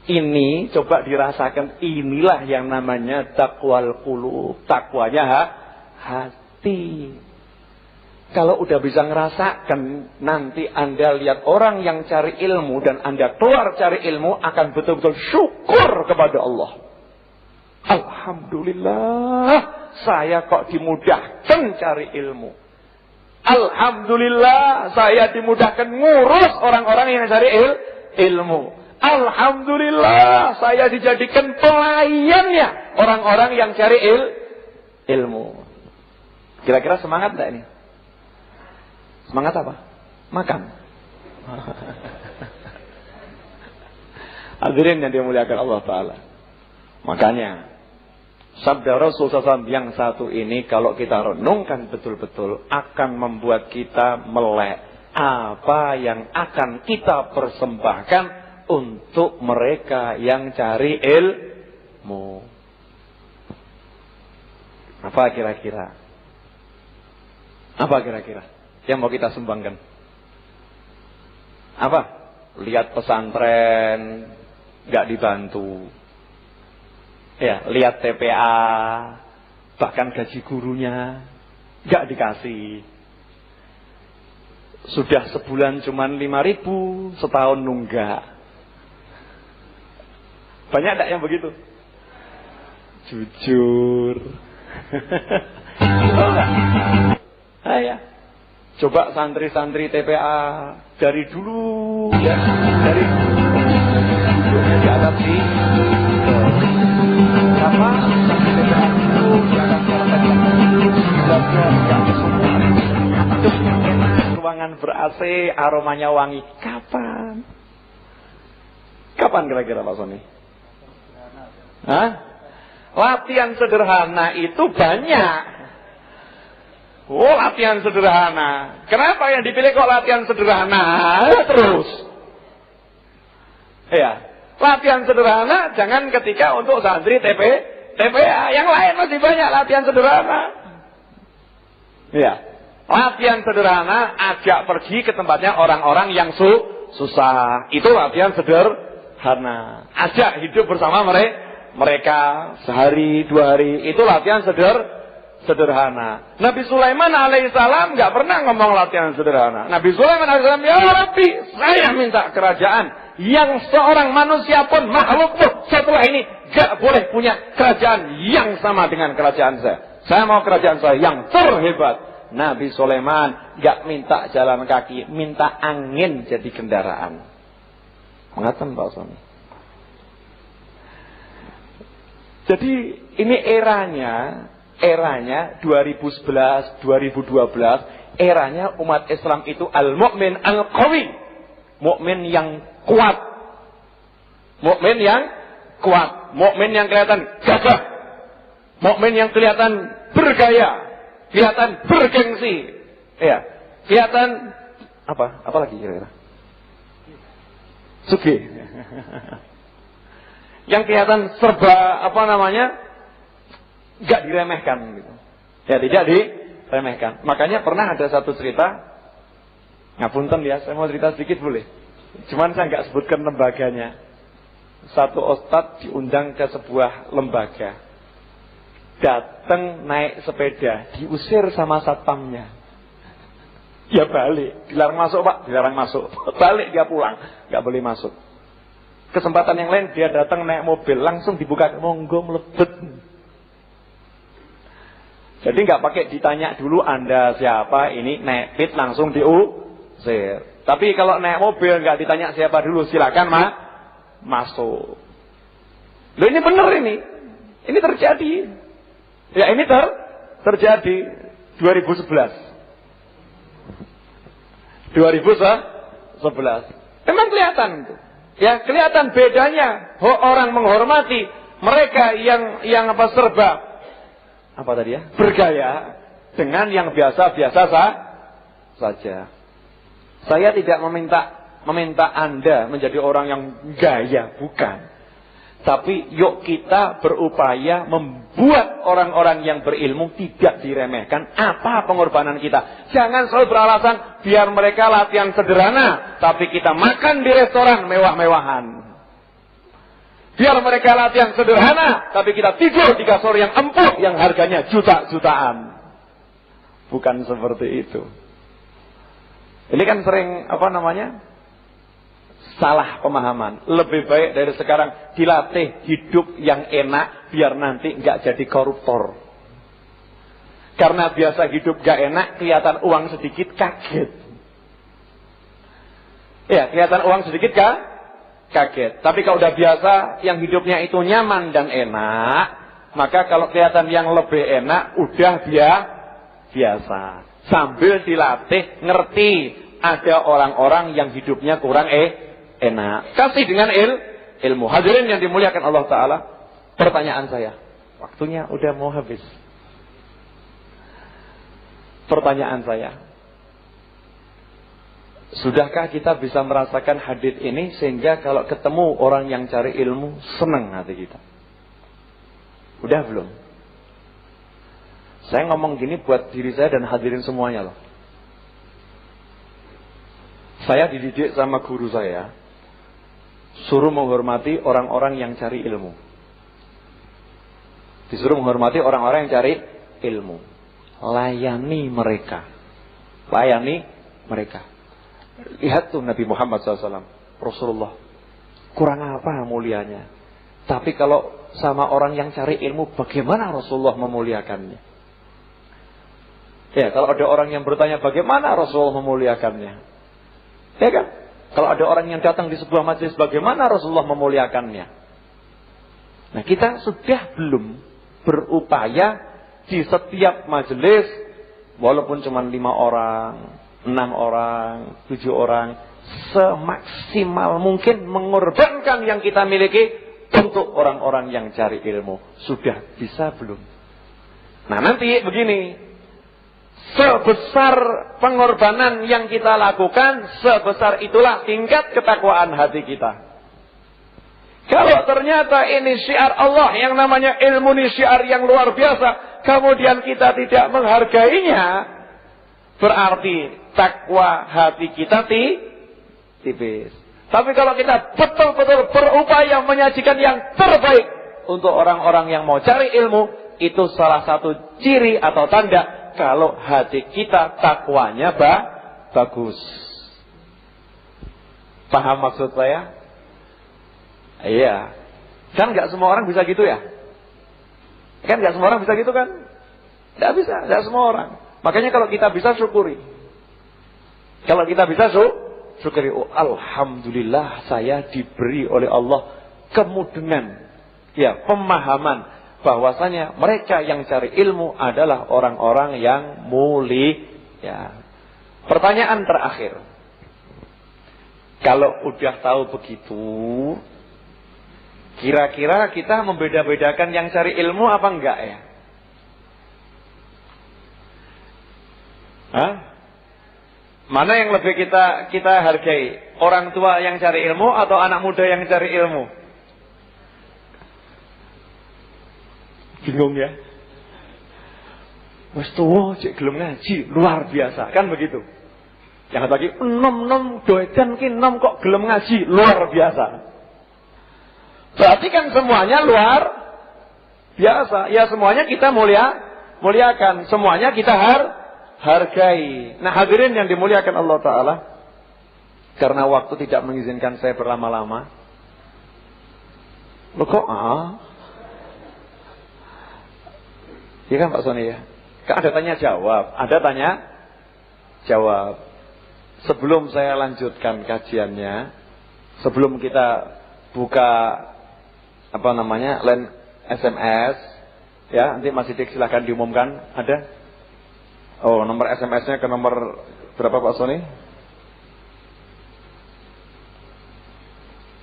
Ini coba dirasakan. Inilah yang namanya taqwal qulub. Takwanya hati. Kalau udah bisa ngerasakan, nanti Anda lihat orang yang cari ilmu dan Anda keluar cari ilmu akan betul-betul syukur kepada Allah. Alhamdulillah, saya kok dimudahkan cari ilmu. Alhamdulillah, saya dimudahkan ngurus orang-orang yang cari ilmu. Alhamdulillah, saya dijadikan pelayannya orang-orang yang cari ilmu. Kira-kira semangat enggak ini? Semangat apa? Makan. Hadirin yang dimuliakan Allah Ta'ala. Makanya sabda Rasul SAW yang satu ini kalau kita renungkan betul-betul akan membuat kita melek apa yang akan kita persembahkan untuk mereka yang cari ilmu. Apa kira-kira? Apa kira-kira yang mau kita sumbangkan? Apa? Lihat pesantren gak dibantu. Ya, lihat TPA, bahkan gaji gurunya gak dikasih. Sudah sebulan cuman 5.000, setahun nunggak. Banyak gak yang begitu? Jujur. Oh, enggak? Ya. Coba santri-santri TPA dari dulu ya, dari duduknya di atas di apa? Santri TPA dulu di atas terus enak, ruangan ber-AC, aromanya wangi. Kapan? Kapan kira-kira Pak Soni? Hah? Latihan sederhana itu banyak. Oh, latihan sederhana. Kenapa yang dipilih kok latihan sederhana terus? Ya, latihan sederhana jangan ketika untuk santri TPA. Yang lain masih banyak latihan sederhana. Ya, latihan sederhana ajak pergi ke tempatnya orang-orang yang susah. Itu latihan sederhana. Ajak hidup bersama mereka sehari, 2 hari. Itu latihan sederhana. Nabi Sulaiman alaihissalam nggak pernah ngomong latihan sederhana. Nabi Sulaiman alaihissalam, ya Rabbi, saya minta kerajaan yang seorang manusia pun makhluk pun setelah ini nggak boleh punya kerajaan yang sama dengan kerajaan saya. Saya mau kerajaan saya yang terhebat. Nabi Sulaiman nggak minta jalan kaki, minta angin jadi kendaraan. Mengatakan Pak Soni. Jadi ini eranya 2011, 2012, eranya umat Islam itu al-mu'min al-qawi. Mukmin yang kuat. Mukmin yang kuat. Mukmin yang kelihatan gagah. Mukmin yang kelihatan bergaya, kelihatan bergengsi. Ya, kelihatan apa? Apa lagi kira-kira? Sugih. Yang kelihatan serba gak diremehkan gitu. Ya, tidak diremehkan. Makanya pernah ada satu cerita, ngapunten ya, saya mau cerita sedikit boleh? Cuman saya nggak sebutkan lembaganya. Satu ustadz diundang ke sebuah lembaga, datang naik sepeda, diusir sama satpamnya. Ya balik, dilarang masuk pak, dilarang masuk. Balik dia pulang, nggak boleh masuk. Kesempatan yang lain dia datang naik mobil, langsung dibuka, monggo mlebet. Jadi nggak pakai ditanya dulu Anda siapa, ini naik pit langsung diusir. Tapi kalau naik mobil nggak ditanya siapa dulu, silakan masuk. Loh ini benar ini terjadi. Ya ini terjadi 2011. Memang kelihatan itu. Ya kelihatan bedanya. Orang menghormati mereka yang serba apa tadi ya? Bergaya dengan yang biasa-biasa saja. Saya tidak meminta Anda menjadi orang yang gaya, bukan. Tapi yuk kita berupaya membuat orang-orang yang berilmu tidak diremehkan. Apa pengorbanan kita? Jangan selalu beralasan biar mereka latihan sederhana, tapi kita makan di restoran mewah-mewahan. Biar mereka latihan sederhana, tapi kita tidur di kasur yang empuk yang harganya juta-jutaan. Bukan seperti itu. Ini kan sering salah pemahaman. Lebih baik dari sekarang dilatih hidup yang enak biar nanti nggak jadi koruptor. Karena biasa hidup nggak enak, kelihatan uang sedikit kaget. Ya, kelihatan uang sedikit kaget. Tapi kalau udah biasa yang hidupnya itu nyaman dan enak, maka kalau kelihatan yang lebih enak udah biasa. Sambil dilatih ngerti ada orang-orang yang hidupnya kurang enak. Kasih dengan ilmu. Hadirin yang dimuliakan Allah Ta'ala. Pertanyaan saya, waktunya udah mau habis. Pertanyaan saya, sudahkah kita bisa merasakan hadits ini sehingga kalau ketemu orang yang cari ilmu senang hati kita? Udah belum? Saya ngomong gini buat diri saya dan hadirin semuanya loh. Saya dididik sama guru saya, suruh menghormati orang-orang yang cari ilmu. Disuruh menghormati orang-orang yang cari ilmu. Layani mereka. Lihat tuh Nabi Muhammad SAW, Rasulullah, kurang apa mulianya. Tapi kalau sama orang yang cari ilmu, bagaimana Rasulullah memuliakannya? Ya, kalau ada orang yang bertanya bagaimana Rasulullah memuliakannya, ya kan? Kalau ada orang yang datang di sebuah majelis, bagaimana Rasulullah memuliakannya? Nah, kita sudah belum berupaya di setiap majelis, walaupun cuma 5 orang, 6 orang, 7 orang, semaksimal mungkin mengorbankan yang kita miliki untuk orang-orang yang cari ilmu. Sudah bisa belum? Nah, nanti begini. Sebesar pengorbanan yang kita lakukan, sebesar itulah tingkat ketakwaan hati kita. Kalau ternyata ini syiar Allah, yang namanya ilmu ini syiar yang luar biasa, kemudian kita tidak menghargainya, berarti takwa hati kita tipis. Tapi kalau kita betul-betul berupaya menyajikan yang terbaik untuk orang-orang yang mau cari ilmu, itu salah satu ciri atau tanda kalau hati kita takwanya bagus. Paham maksud saya? Iya. Kan nggak semua orang bisa gitu ya? Kan nggak semua orang bisa gitu kan? Nggak bisa, nggak semua orang. Makanya kalau kita bisa syukuri. Kalau kita bisa syukuri. Oh, alhamdulillah saya diberi oleh Allah kemudahan, ya, pemahaman bahwasanya mereka yang cari ilmu adalah orang-orang yang mulia. Pertanyaan terakhir. Kalau udah tahu begitu, kira-kira kita membeda-bedakan yang cari ilmu apa enggak ya? Hah? Mana yang lebih kita hargai? Orang tua yang cari ilmu atau anak muda yang cari ilmu? Bingung ya? Wis tuwa cek gelem ngaji, luar biasa, kan begitu. Yang lagi nom doedan ki nom kok gelem ngaji, luar biasa. Berarti kan semuanya luar biasa. Ya semuanya kita muliakan, semuanya kita hargai. Nah, hadirin yang dimuliakan Allah Ta'ala, karena waktu tidak mengizinkan saya berlama-lama. Loh kok iya kan Pak Sony ya? Kan ada tanya jawab, Sebelum saya lanjutkan kajiannya, sebelum kita buka line SMS, ya nanti Mas Sidik silahkan diumumkan. Ada? Oh, nomor SMS-nya ke nomor berapa Pak Sony?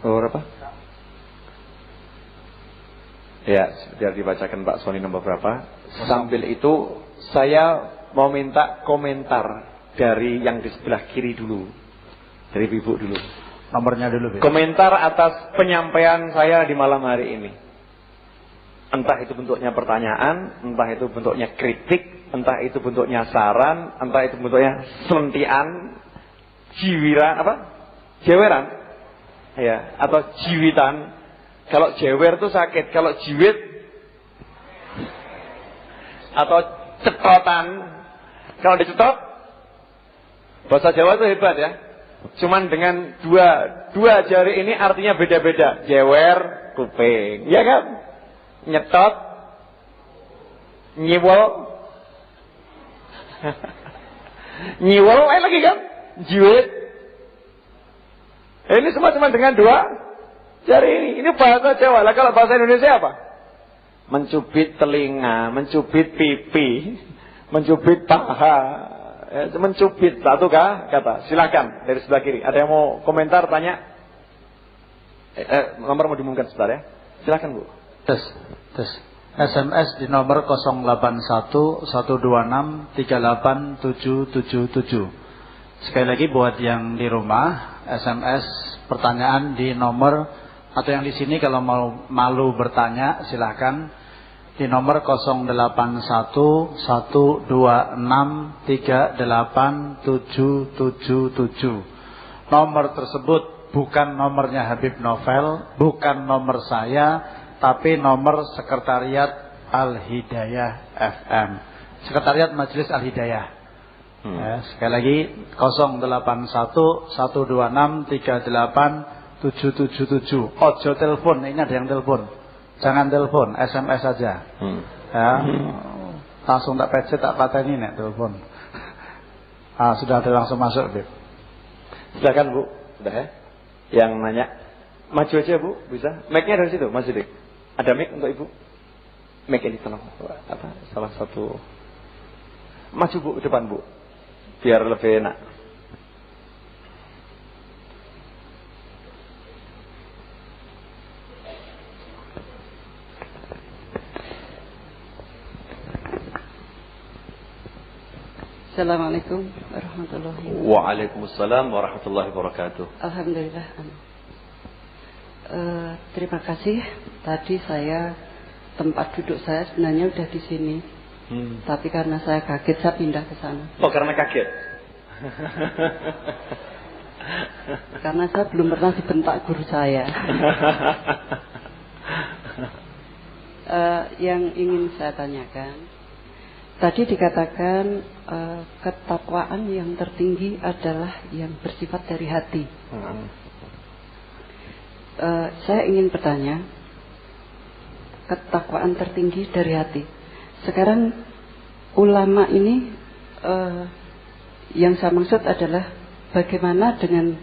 Oh, berapa? Ya, biar dibacakan Pak Sony nomor berapa. Sambil itu saya mau minta komentar dari yang di sebelah kiri dulu. Dari Ibu dulu. Nomornya dulu. Komentar atas penyampaian saya di malam hari ini. Entah itu bentuknya pertanyaan, entah itu bentuknya kritik, entah itu bentuknya saran, entah itu bentuknya selentian, jeweran. Ya, atau jiwitan. Kalau jewer itu sakit, kalau jiwit atau cetotan. Kalau dicetot, bahasa Jawa itu hebat ya. Cuman dengan dua jari ini artinya beda-beda. Jewer, kuping, ya kan? Nyetot, nyiwol, nyiwol, lagi kan? Jiwit. Ini semua cuma dengan dua jari ini. Ini bahasa Jawa. Lah kalau bahasa Indonesia apa? Mencubit telinga, mencubit pipi, mencubit paha, mencubit satu kata. Silakan dari sebelah kiri. Ada yang mau komentar, tanya? Nomor mau diumumkan sebentar ya. Silakan Bu. Tes. SMS di nomor 081126387777. Sekali lagi buat yang di rumah, SMS pertanyaan di nomor, atau yang di sini kalau mau malu bertanya silahkan di nomor 081126387777. Nomor tersebut bukan nomornya Habib Novel, bukan nomor saya, tapi nomor Sekretariat Al-Hidayah FM, Sekretariat Majelis Al-Hidayah. Ya, sekali lagi 081126387777. Ojo telepon, ini ada yang telepon. Jangan telepon, SMS saja. Ya, langsung tak pecet, tak pateni nek telepon. Sudah ada langsung masuk, Bib. Silakan Bu. Sudah ya? Yang nanya maju aja Bu, bisa? Mic-nya dari situ, Mas Sidik. Ada mic untuk Ibu? Mic ini tolong. Salah satu. Maju Bu, depan Bu. Biar lebih enak. Assalamualaikum warahmatullahi wabarakatuh. Waalaikumsalam warahmatullahi wabarakatuh. Alhamdulillah. Terima kasih. Tadi tempat duduk saya sebenarnya udah di sini. Tapi karena saya kaget, saya pindah ke sana. Oh, karena kaget? Karena saya belum pernah dibentak guru saya. Yang ingin saya tanyakan, tadi dikatakan ketakwaan yang tertinggi adalah yang bersifat dari hati. Saya ingin bertanya, ketakwaan tertinggi dari hati. Sekarang ulama ini yang saya maksud adalah bagaimana dengan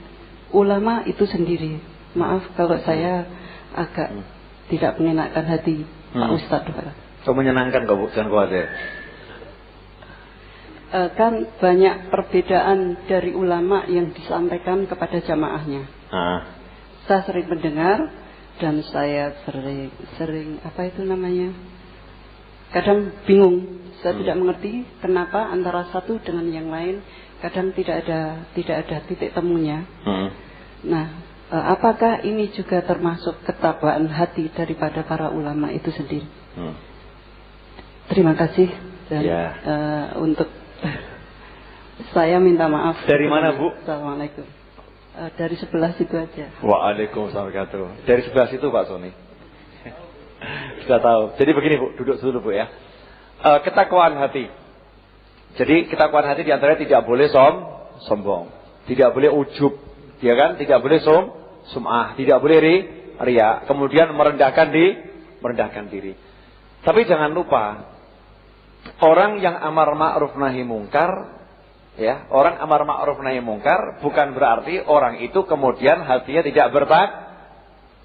ulama itu sendiri. Maaf kalau saya agak tidak menyenangkan hati Pak Ustadz. Kau menyenangkan kau, jangan khawatir. Kan banyak perbedaan dari ulama yang disampaikan kepada jamaahnya. Saya sering mendengar dan saya sering kadang bingung, saya tidak mengerti kenapa antara satu dengan yang lain kadang tidak ada titik temunya. Nah, apakah ini juga termasuk ketakwaan hati daripada para ulama itu sendiri? Terima kasih. dan untuk saya minta maaf. Dari mana, Bu? Assalamualaikum. Dari sebelah situ aja. Waalaikumsalam warahmatullahi wabarakatuh. Dari sebelah situ Pak Sony. Sudah tahu. Jadi begini Bu, duduk dulu Bu ya. Ketakwaan hati. Jadi ketakwaan hati diantaranya tidak boleh sombong, tidak boleh ujub, ya kan? Tidak boleh sum'ah, tidak boleh riya, kemudian merendahkan diri. Tapi jangan lupa, orang yang amar ma'ruf nahi mungkar, ya, orang amar ma'ruf nahi mungkar bukan berarti orang itu kemudian hatinya tidak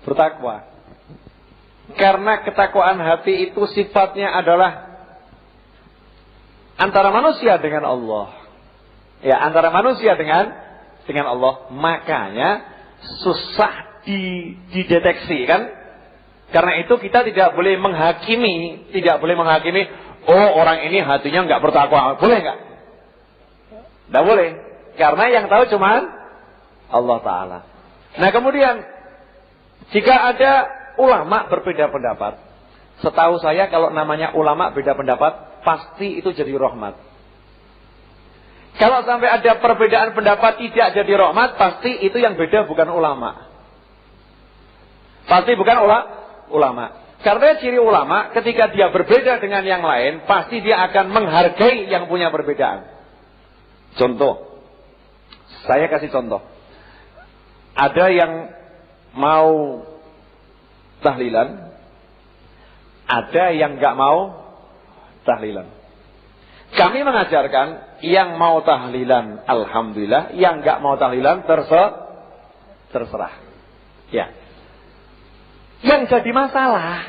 bertakwa. Karena ketakwaan hati itu sifatnya adalah antara manusia dengan Allah. Ya, antara manusia dengan Allah. Makanya susah dideteksi kan? Karena itu kita tidak boleh menghakimi, oh orang ini hatinya enggak bertakwa. Boleh enggak? Enggak boleh. Karena yang tahu cuman Allah Ta'ala. Nah kemudian, jika ada ulama berbeda pendapat, setahu saya kalau namanya ulama beda pendapat, pasti itu jadi rahmat. Kalau sampai ada perbedaan pendapat tidak jadi rahmat, pasti itu yang beda bukan ulama. Pasti bukan ulama. Karena ciri ulama ketika dia berbeda dengan yang lain, pasti dia akan menghargai yang punya perbedaan. Contoh, saya kasih contoh. Ada yang mau tahlilan, ada yang nggak mau tahlilan. Kami mengajarkan yang mau tahlilan alhamdulillah, yang nggak mau tahlilan terserah. Ya. Yang jadi masalah,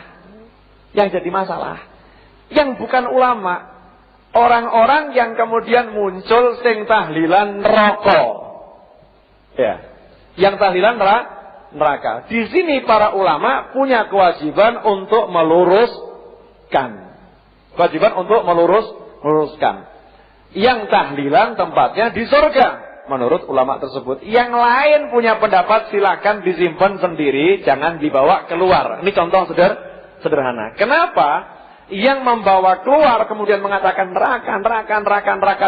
yang bukan ulama, orang-orang yang kemudian muncul sing tahlilan neraka. Ya. Yang tahlilan neraka. Di sini para ulama punya kewajiban untuk meluruskan. Yang tahlilan tempatnya di surga menurut ulama tersebut. Yang lain punya pendapat silakan disimpan sendiri, jangan dibawa keluar. Ini contoh sederhana. Kenapa yang membawa keluar kemudian mengatakan neraka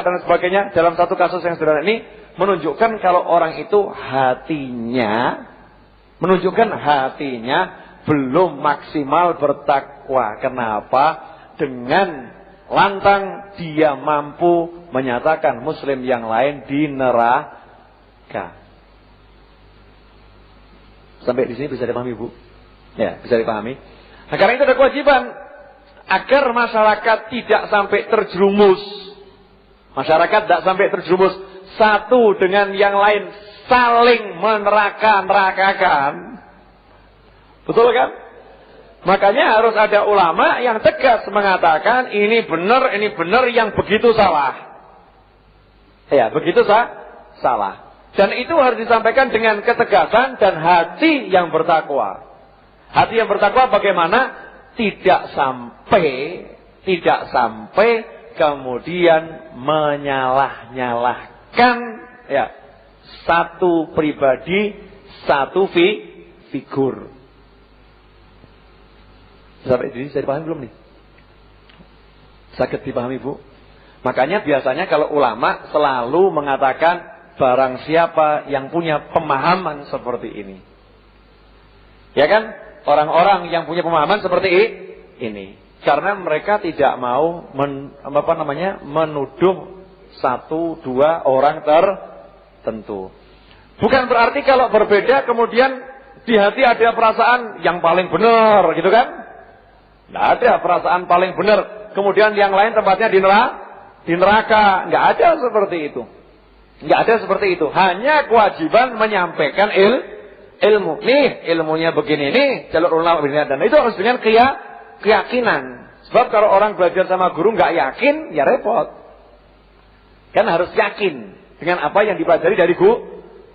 dan sebagainya dalam satu kasus yang sederhana ini menunjukkan kalau orang itu hatinya belum maksimal bertakwa. Kenapa? Dengan lantang dia mampu menyatakan muslim yang lain di neraka. Sampai di sini bisa dipahami, Bu? Ya, bisa dipahami. Nah, karena itu ada kewajiban agar masyarakat tidak sampai terjerumus. Satu dengan yang lain saling meneraka-nerakakan. Betul kan? Makanya harus ada ulama yang tegas mengatakan ini benar yang begitu salah. Ya, begitu salah. Dan itu harus disampaikan dengan ketegasan dan hati yang bertakwa. Hati yang bertakwa bagaimana? Tidak sampai kemudian menyalah-nyalahkan ya satu pribadi, satu figur. Sampai ini bisa dipahami belum nih? Sakit dipahami, Bu? Makanya biasanya kalau ulama selalu mengatakan barang siapa yang punya pemahaman seperti ini. Ya kan? Orang-orang yang punya pemahaman seperti ini. Karena mereka tidak mau menuduh satu dua orang tertentu. Bukan berarti kalau berbeda kemudian di hati ada perasaan yang paling benar gitu kan? Tidak ada perasaan paling benar. Kemudian yang lain tempatnya di neraka. Tidak ada seperti itu. Tidak ada seperti itu. Hanya kewajiban menyampaikan ilmu. Nih ilmunya begini. Nih jalur ulama begini. Dan itu harus dengan keyakinan. Sebab kalau orang belajar sama guru nggak yakin, ya repot. Kan harus yakin dengan apa yang dipelajari dari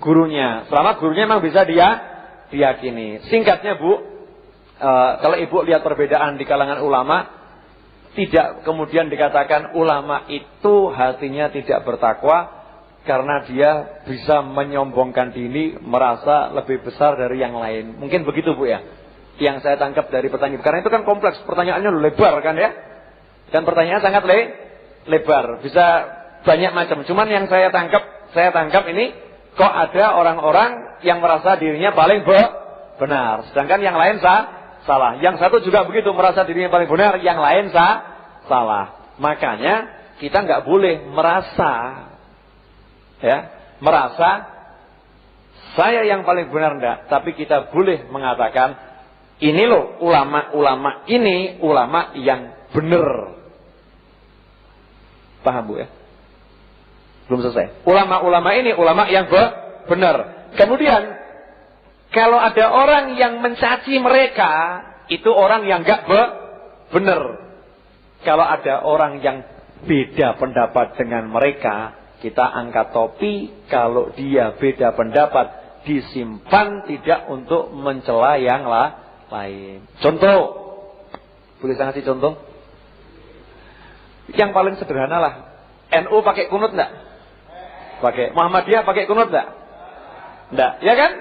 gurunya. Selama gurunya memang bisa diyakini. Singkatnya, Bu. Kalau Ibu lihat perbedaan di kalangan ulama, tidak kemudian dikatakan ulama itu hatinya tidak bertakwa karena dia bisa menyombongkan diri, merasa lebih besar dari yang lain. Mungkin begitu, Bu ya. Yang saya tangkap dari pertanyaan. Karena itu kan kompleks, pertanyaannya lebar kan ya. Dan pertanyaan sangat lebar, bisa banyak macam. Cuman yang saya tangkap ini kok ada orang-orang yang merasa dirinya paling benar, sedangkan yang lain salah. Yang satu juga begitu, merasa dirinya paling benar, yang lain salah. Makanya kita nggak boleh merasa saya yang paling benar enggak, tapi kita boleh mengatakan ini loh ulama ini ulama yang benar. Paham Bu ya? Belum selesai. Ulama ini ulama yang benar. Kemudian kalau ada orang yang mencaci mereka, itu orang yang enggak benar. Kalau ada orang yang beda pendapat dengan mereka, kita angkat topi. Kalau dia beda pendapat, disimpan tidak untuk mencela yang lain. Contoh, boleh saya ngasih contoh? Yang paling sederhana lah. NU pakai kunut enggak? Pakai. Muhammadiyah pakai kunut enggak? Enggak, ya kan?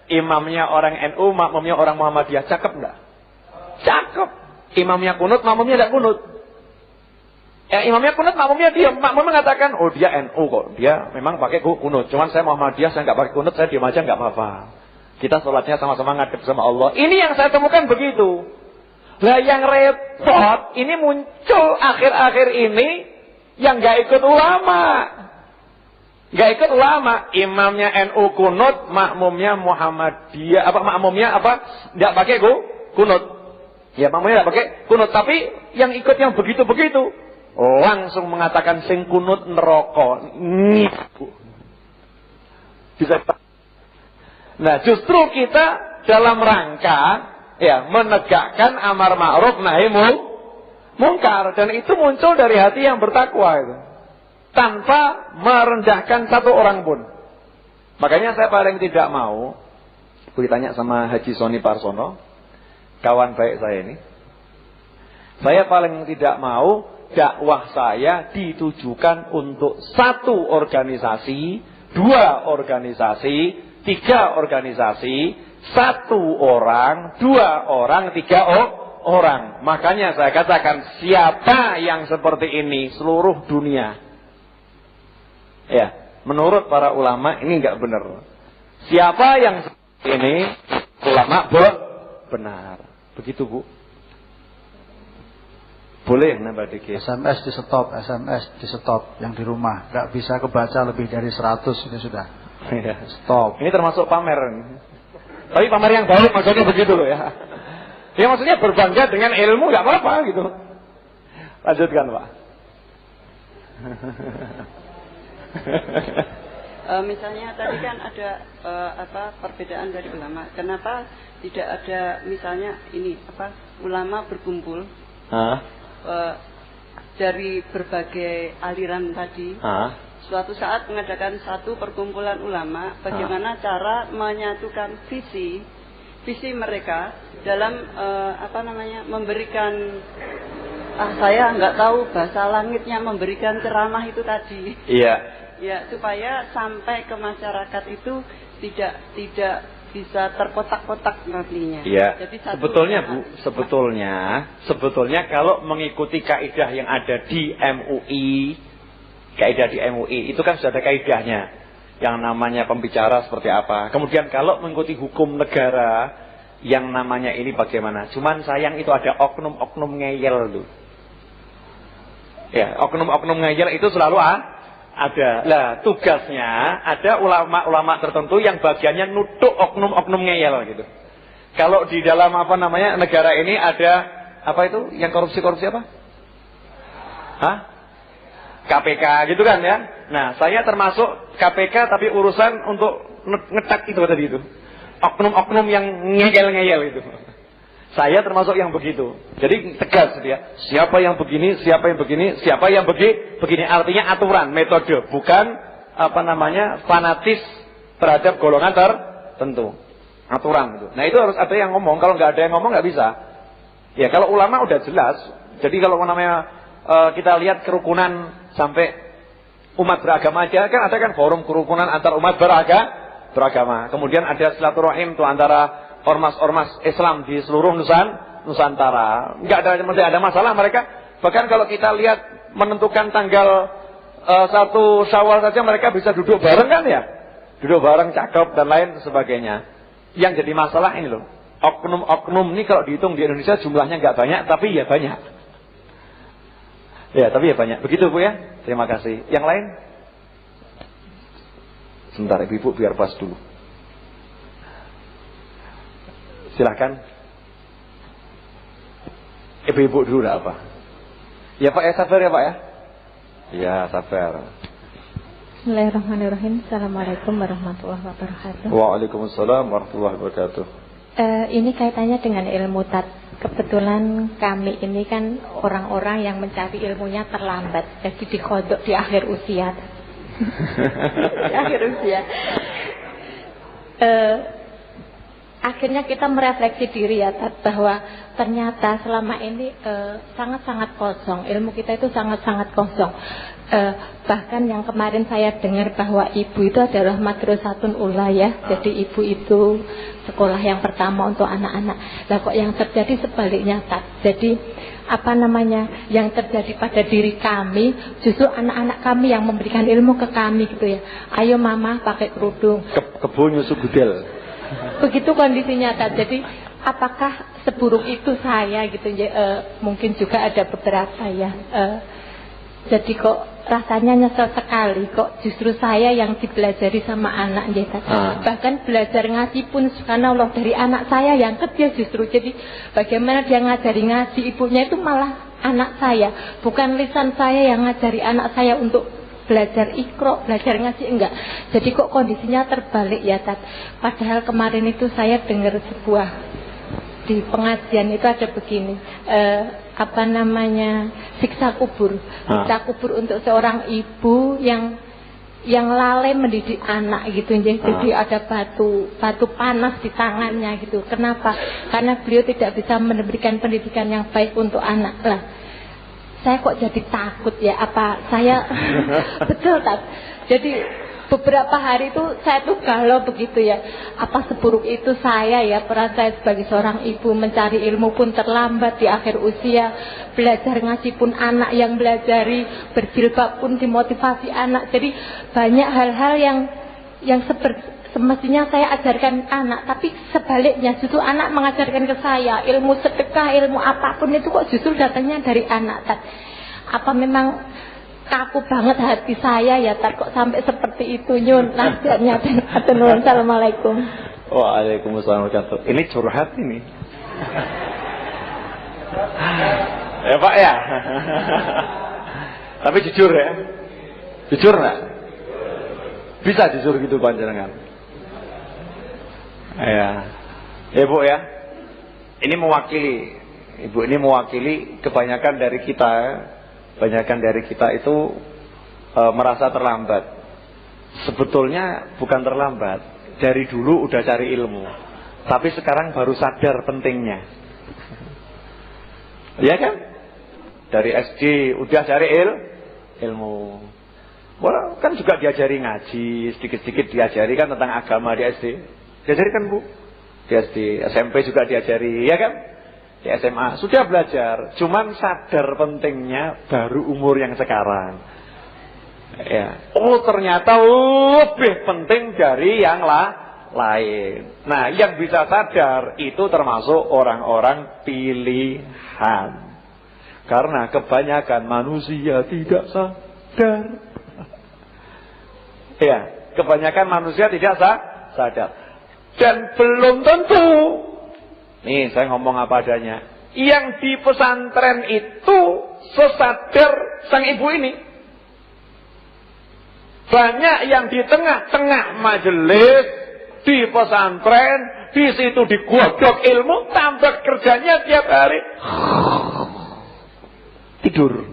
Imamnya orang NU, makmumnya orang Muhammadiyah, cakep enggak? Cakep. Imamnya kunut, makmumnya enggak kunut. Imamnya kunut, makmumnya diam. Makmum mengatakan, oh dia NU kok, dia memang pakai kunut. Cuman saya Muhammadiyah, saya nggak pakai kunut, saya diam aja nggak apa-apa. Kita sholatnya sama-sama ngadep sama Allah. Ini yang saya temukan begitu. Lah yang repot, ini muncul akhir-akhir ini yang nggak ikut ulama. Nggak ikut ulama. Imamnya NU kunut, makmumnya Muhammadiyah, makmumnya nggak pakai kunut. Ya makmumnya nggak pakai kunut, tapi yang ikut yang begitu-begitu langsung mengatakan sing kunut neraka. Bisa. Nah, justru kita dalam rangka menegakkan amar ma'ruf nahi mungkar, dan itu muncul dari hati yang bertakwa itu. Tanpa merendahkan satu orang pun. Makanya saya paling tidak mau, ditanya sama Haji Soni Parsono, kawan baik saya ini. Saya paling tidak mau dakwah saya ditujukan untuk satu organisasi, dua organisasi, tiga organisasi, satu orang, dua orang, tiga orang. Makanya saya katakan siapa yang seperti ini seluruh dunia. Ya, menurut para ulama ini enggak benar. Siapa yang seperti ini ulama benar. Begitu Bu. Boleh nambah dikit. SMS di stop yang di rumah. Gak bisa kebaca lebih dari 100 ini sudah. Stop. Ini termasuk pamer. Tapi pamer yang baik maksudnya begitu loh ya. Ya maksudnya berbangga dengan ilmu gak apa-apa gitu. Lanjutkan Pak. Misalnya tadi kan ada perbedaan dari ulama. Kenapa tidak ada misalnya ini ulama berkumpul? Dari berbagai aliran tadi, suatu saat mengadakan satu perkumpulan ulama, bagaimana cara menyatukan visi mereka dalam memberikan, saya nggak tahu bahasa langitnya, memberikan ceramah itu tadi. Iya. Ya, supaya sampai ke masyarakat itu tidak bisa terkotak-kotak nantinya. Iya. Sebetulnya Bu, sebetulnya kalau mengikuti kaidah yang ada di MUI, kaidah di MUI itu kan sudah ada kaidahnya. Yang namanya pembicara seperti apa. Kemudian kalau mengikuti hukum negara, yang namanya ini bagaimana. Cuman sayang itu ada oknum-oknum ngeyel tuh. Ya, oknum-oknum ngeyel itu selalu ada. Lah, tugasnya ada ulama-ulama tertentu yang bagiannya nutuk oknum-oknum ngeyel gitu. Kalau di dalam negara ini ada itu yang korupsi apa? KPK gitu kan ya. Nah, saya termasuk KPK tapi urusan untuk ngetak itu tadi itu. Oknum-oknum yang ngeyel-ngeyel itu. Saya termasuk yang begitu. Jadi tegas dia. Siapa yang begini, siapa yang begini, siapa yang begini. Artinya aturan, metode, bukan fanatis terhadap golongan tertentu. Aturan itu. Nah itu harus ada yang ngomong. Kalau nggak ada yang ngomong nggak bisa. Ya kalau ulama udah jelas. Jadi kalau kita lihat kerukunan sampai umat beragama aja kan ada kan forum kerukunan antar umat beragama. Kemudian ada silaturahim tuh antara ormas-ormas Islam di seluruh Nusantara. Enggak ada masalah mereka Bahkan kalau kita lihat menentukan tanggal 1 Syawal saja mereka bisa duduk bareng kan ya. Duduk bareng, cakep dan lain sebagainya. Yang jadi masalah ini loh, oknum-oknum ini kalau dihitung di Indonesia jumlahnya nggak banyak, tapi ya banyak. Ya, tapi ya banyak. Begitu Bu ya. Terima kasih. Yang lain? Sebentar Ibu biar pas dulu. Silahkan. Ibu dulu lah apa? Ya Pak, ya sabar ya Pak ya. Ya sabar. Bismillahirrahmanirrahim. Assalamualaikum warahmatullahi wabarakatuh. Waalaikumsalam warahmatullahi wabarakatuh. Ini kaitannya dengan ilmu kebetulan kami ini kan orang-orang yang mencari ilmunya terlambat, jadi dikodok di akhir usia. Di akhir usia. Akhirnya kita merefleksi diri ya, bahwa ternyata selama ini sangat-sangat kosong. Ilmu kita itu sangat-sangat kosong. Bahkan yang kemarin saya dengar bahwa ibu itu adalah madrasatun ula ya. Jadi ibu itu sekolah yang pertama untuk anak-anak. Lah kok yang terjadi sebaliknya tak. Jadi yang terjadi pada diri kami, justru anak-anak kami yang memberikan ilmu ke kami gitu ya. Ayo mama pakai kerudung. Kebun nyusu gudel. Begitu kondisinya tak. Jadi apakah seburuk itu saya gitu ya? Mungkin juga ada beberapa ya. Jadi kok rasanya nyesel sekali, kok justru saya yang dipelajari sama anak ya. Bahkan belajar ngaji pun subhanallah dari anak saya yang kecil justru. Jadi bagaimana dia ngajari ngaji ibunya itu malah anak saya, bukan lisan saya yang ngajari anak saya untuk belajar ikro, belajar ngaji, enggak. Jadi kok kondisinya terbalik ya Tat. Padahal kemarin itu saya dengar sebuah di pengajian itu ada begini, siksa kubur. Siksa kubur untuk seorang ibu yang lalai mendidik anak gitu. Jadi ada batu panas di tangannya gitu. Kenapa? Karena beliau tidak bisa memberikan pendidikan yang baik untuk anak lah. Saya kok jadi takut ya, apa saya betul tak? Jadi beberapa hari itu saya tuh galau begitu ya. Apa seburuk itu saya ya, peran saya sebagai seorang ibu, mencari ilmu pun terlambat di akhir usia, belajar ngaji pun anak yang belajari, berjilbab pun dimotivasi anak. Jadi banyak hal-hal yang semestinya saya ajarkan anak, tapi sebaliknya justru anak mengajarkan ke saya. Ilmu sedekah, ilmu apapun itu kok justru datangnya dari anak. Apa memang kaku banget hati saya ya Tat, kok sampai seperti itu? Nyun nasihatnya. Assalamualaikum. Waalaikumsalam warahmatullahi wabarakatuh. Ini curhat ini. Ya Pak ya. Tapi jujur ya. Jujur nggak? Bisa jujur gitu panjenengan? Ya. Ibu ya. Ini mewakili kebanyakan dari kita. Kebanyakan dari kita itu merasa terlambat. Sebetulnya bukan terlambat. Dari dulu udah cari ilmu, tapi sekarang baru sadar pentingnya. Iya kan? Dari SD udah cari ilmu. Wah, kan juga diajari ngaji, sedikit-sedikit diajari kan tentang agama di SD. Diajari kan Bu? Di SD, SMP juga diajari, ya kan? Di SMA sudah belajar, cuman sadar pentingnya baru umur yang sekarang. Ya. Oh ternyata lebih penting dari yang lain. Nah yang bisa sadar itu termasuk orang-orang pilihan. Karena kebanyakan manusia tidak sadar. Ya, kebanyakan manusia tidak sadar. Dan belum tentu. Nih saya ngomong apa adanya. Yang di pesantren itu sesadar sang ibu ini. Banyak yang di tengah-tengah majelis, di pesantren, di situ digodok ilmu, tambah kerjanya tiap hari tidur.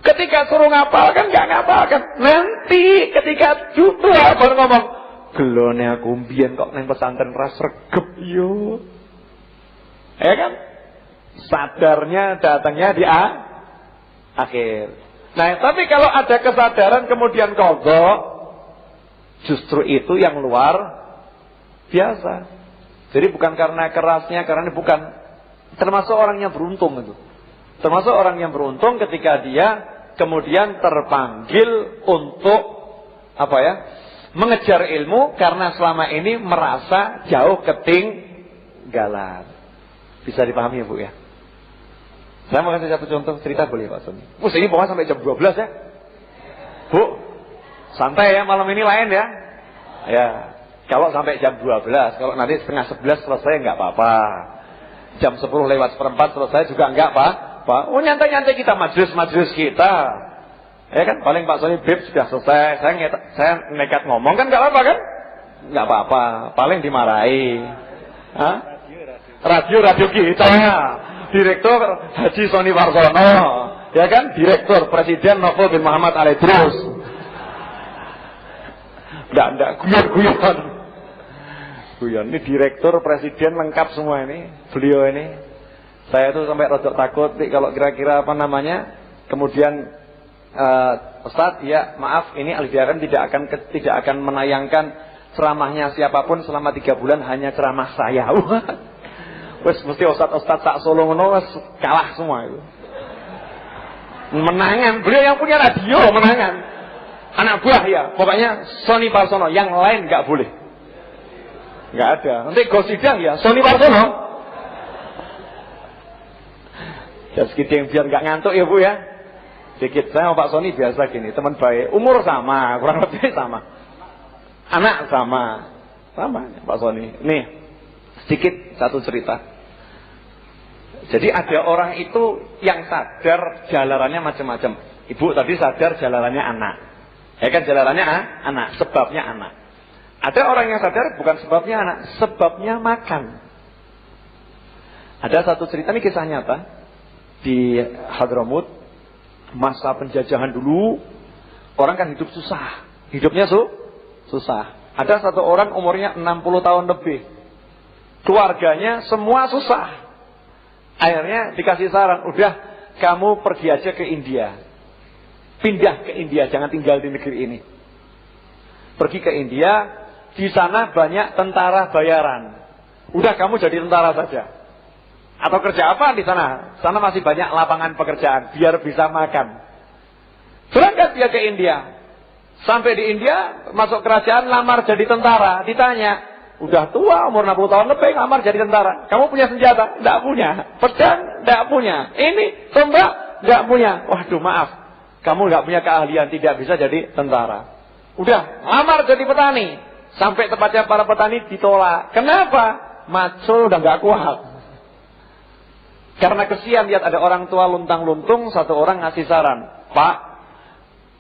Ketika suruh ngapalkan, nggak ngapalkan. Nanti ketika juga baru ngomong, gelone aku mbiyen kok neng pesantren ras regep yo. Ya kan? Sadarnya datangnya di akhir. Nah, tapi kalau ada kesadaran kemudian kodok, justru itu yang luar biasa. Jadi bukan karena kerasnya, karena bukan, termasuk orangnya beruntung itu. Termasuk orang yang beruntung ketika dia kemudian terpanggil untuk mengejar ilmu karena selama ini merasa jauh ketinggalan. Bisa dipahami ya Bu ya? Saya mau kasih satu contoh cerita boleh Pak Sony? Ini pokoknya sampai jam 12 ya. Bu, santai ya, malam ini lain ya. Ya, kalau sampai jam 12, kalau nanti setengah 11 selesai nggak apa-apa. Jam 10 lewat seperempat selesai juga nggak apa-apa. Oh nyantai-nyantai kita, majelis kita. Ya kan, paling Pak Sony bib sudah selesai. Saya nekat ngomong kan nggak apa-apa kan? Nggak apa-apa, paling dimarahi. Hah? Radio kita. Direktur Haji Sony Warsono, ya kan? Direktur Presiden Novel bin Muhammad Al-Idrus. Enggak guyon. Ini direktur presiden lengkap semua ini. Beliau ini. Saya tuh sampai rodok takut kalau kira-kira kemudian Ustadz, ya maaf, ini Al-Biaran tidak akan menayangkan ceramahnya siapapun selama 3 bulan, hanya ceramah saya. Wes mesti ustad tak Solo ngono wes kalah semua itu. Menangan, beliau yang punya radio menangan. Anak buah ya, pokoknya Sony Warsono, yang lain nggak boleh. Nggak ada. Nanti gosidang ya Sony Warsono. Ya sedikit biar nggak ngantuk ya Bu ya. Sedikit saya sama Pak Sony biasa gini, teman baik, umur sama, kurang lebih sama. Anak sama Pak Sony. Nih, sedikit satu cerita. Jadi ada orang itu yang sadar jalarannya macam-macam. Ibu tadi sadar jalarannya anak. Ya kan, jalarannya anak, sebabnya anak. Ada orang yang sadar bukan sebabnya anak, sebabnya makan. Ada satu cerita, ini kisah nyata di Hadramut, masa penjajahan dulu. Orang kan hidup susah, hidupnya susah. Ada satu orang umurnya 60 tahun lebih, keluarganya semua susah. Akhirnya dikasih saran, udah kamu pergi aja ke India. Pindah ke India, jangan tinggal di negeri ini. Pergi ke India, di sana banyak tentara bayaran. Udah kamu jadi tentara saja. Atau kerja apa di sana? Sana masih banyak lapangan pekerjaan, biar bisa makan. Berangkat dia ke India. Sampai di India, masuk kerajaan, lamar jadi tentara. Ditanya, udah tua, umur 60 tahun lebih, ngamar jadi tentara. Kamu punya senjata? Tidak punya. Pedang? Tidak punya. Ini, tombak? Tidak punya. Waduh, maaf. Kamu tidak punya keahlian, tidak bisa jadi tentara. Udah, ngamar jadi petani. Sampai tempatnya para petani ditolak. Kenapa? Macul udah nggak kuat. Karena kesian lihat ada orang tua luntang-luntung, satu orang ngasih saran. Pak,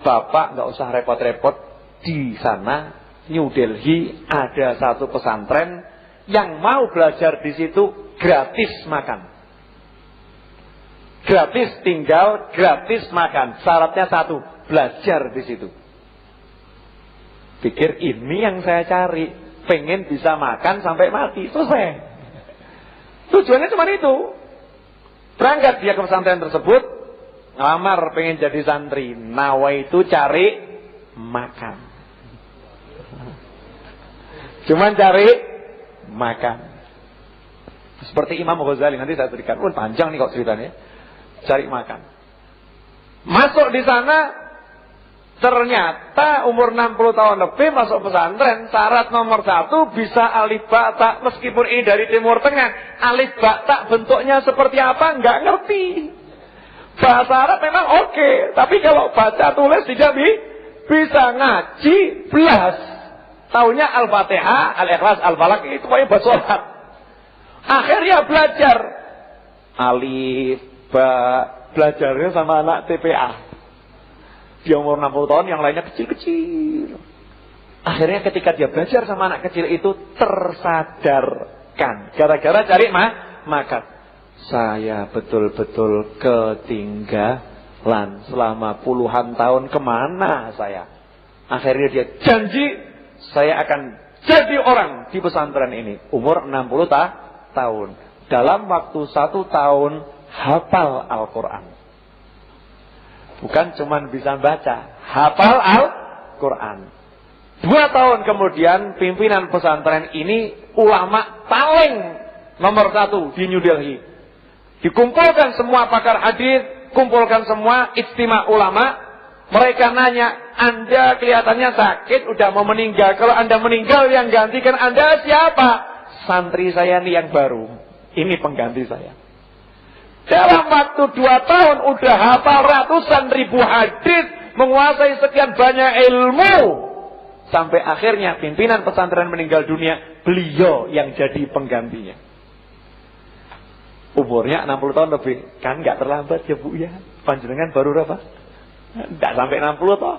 Bapak nggak usah repot-repot. Di sana New Delhi ada satu pesantren yang mau belajar di situ gratis makan. Gratis tinggal, gratis makan. Syaratnya satu, belajar di situ. Pikir ini yang saya cari, pengen bisa makan sampai mati, selesai. Tujuannya cuma itu. Berangkat dia ke pesantren tersebut, ngelamar pengen jadi santri. Nawa itu cari makan. Cuman cari makan. Seperti Imam Ghazali, nanti saya berikan. Panjang nih kok ceritanya. Cari makan. Masuk di sana, ternyata umur 60 tahun lebih masuk pesantren. Syarat nomor 1 bisa alif ba ta. Meskipun ini dari Timur Tengah, alif ba ta bentuknya seperti apa nggak ngerti. Bahasa Arab memang oke, tapi kalau baca tulis tidak bisa. Ngaji belas. Taunya Al-Fatihah, Al-Ikhlas, Al-Falaq, itu pokoknya bahasa Arab. Akhirnya belajar alif, ba, belajarnya sama anak TPA. Dia umur 60 tahun, yang lainnya kecil-kecil. Akhirnya ketika dia belajar sama anak kecil itu tersadarkan. Gara-gara cari makan. Saya betul-betul ketinggalan selama puluhan tahun, kemana saya? Akhirnya dia janji, saya akan jadi orang di pesantren ini. Umur 60 tahun. Dalam waktu 1 tahun hafal Al-Quran. Bukan cuma bisa baca, hafal Al-Quran. 2 tahun kemudian pimpinan pesantren ini ulama paling nomor 1 di New Delhi. Dikumpulkan semua pakar hadis, kumpulkan semua ijtima ulama. Mereka nanya, Anda kelihatannya sakit, udah mau meninggal. Kalau Anda meninggal, yang gantikan Anda siapa? Santri saya nih yang baru. Ini pengganti saya. Dalam waktu 2 tahun udah hafal ratusan ribu hadis, menguasai sekian banyak ilmu. Sampai akhirnya pimpinan pesantren meninggal dunia, beliau yang jadi penggantinya. Umurnya 60 tahun lebih. Kan gak terlambat ya Bu ya. Panjenengan baru berapa? Tidak sampai 60 toh.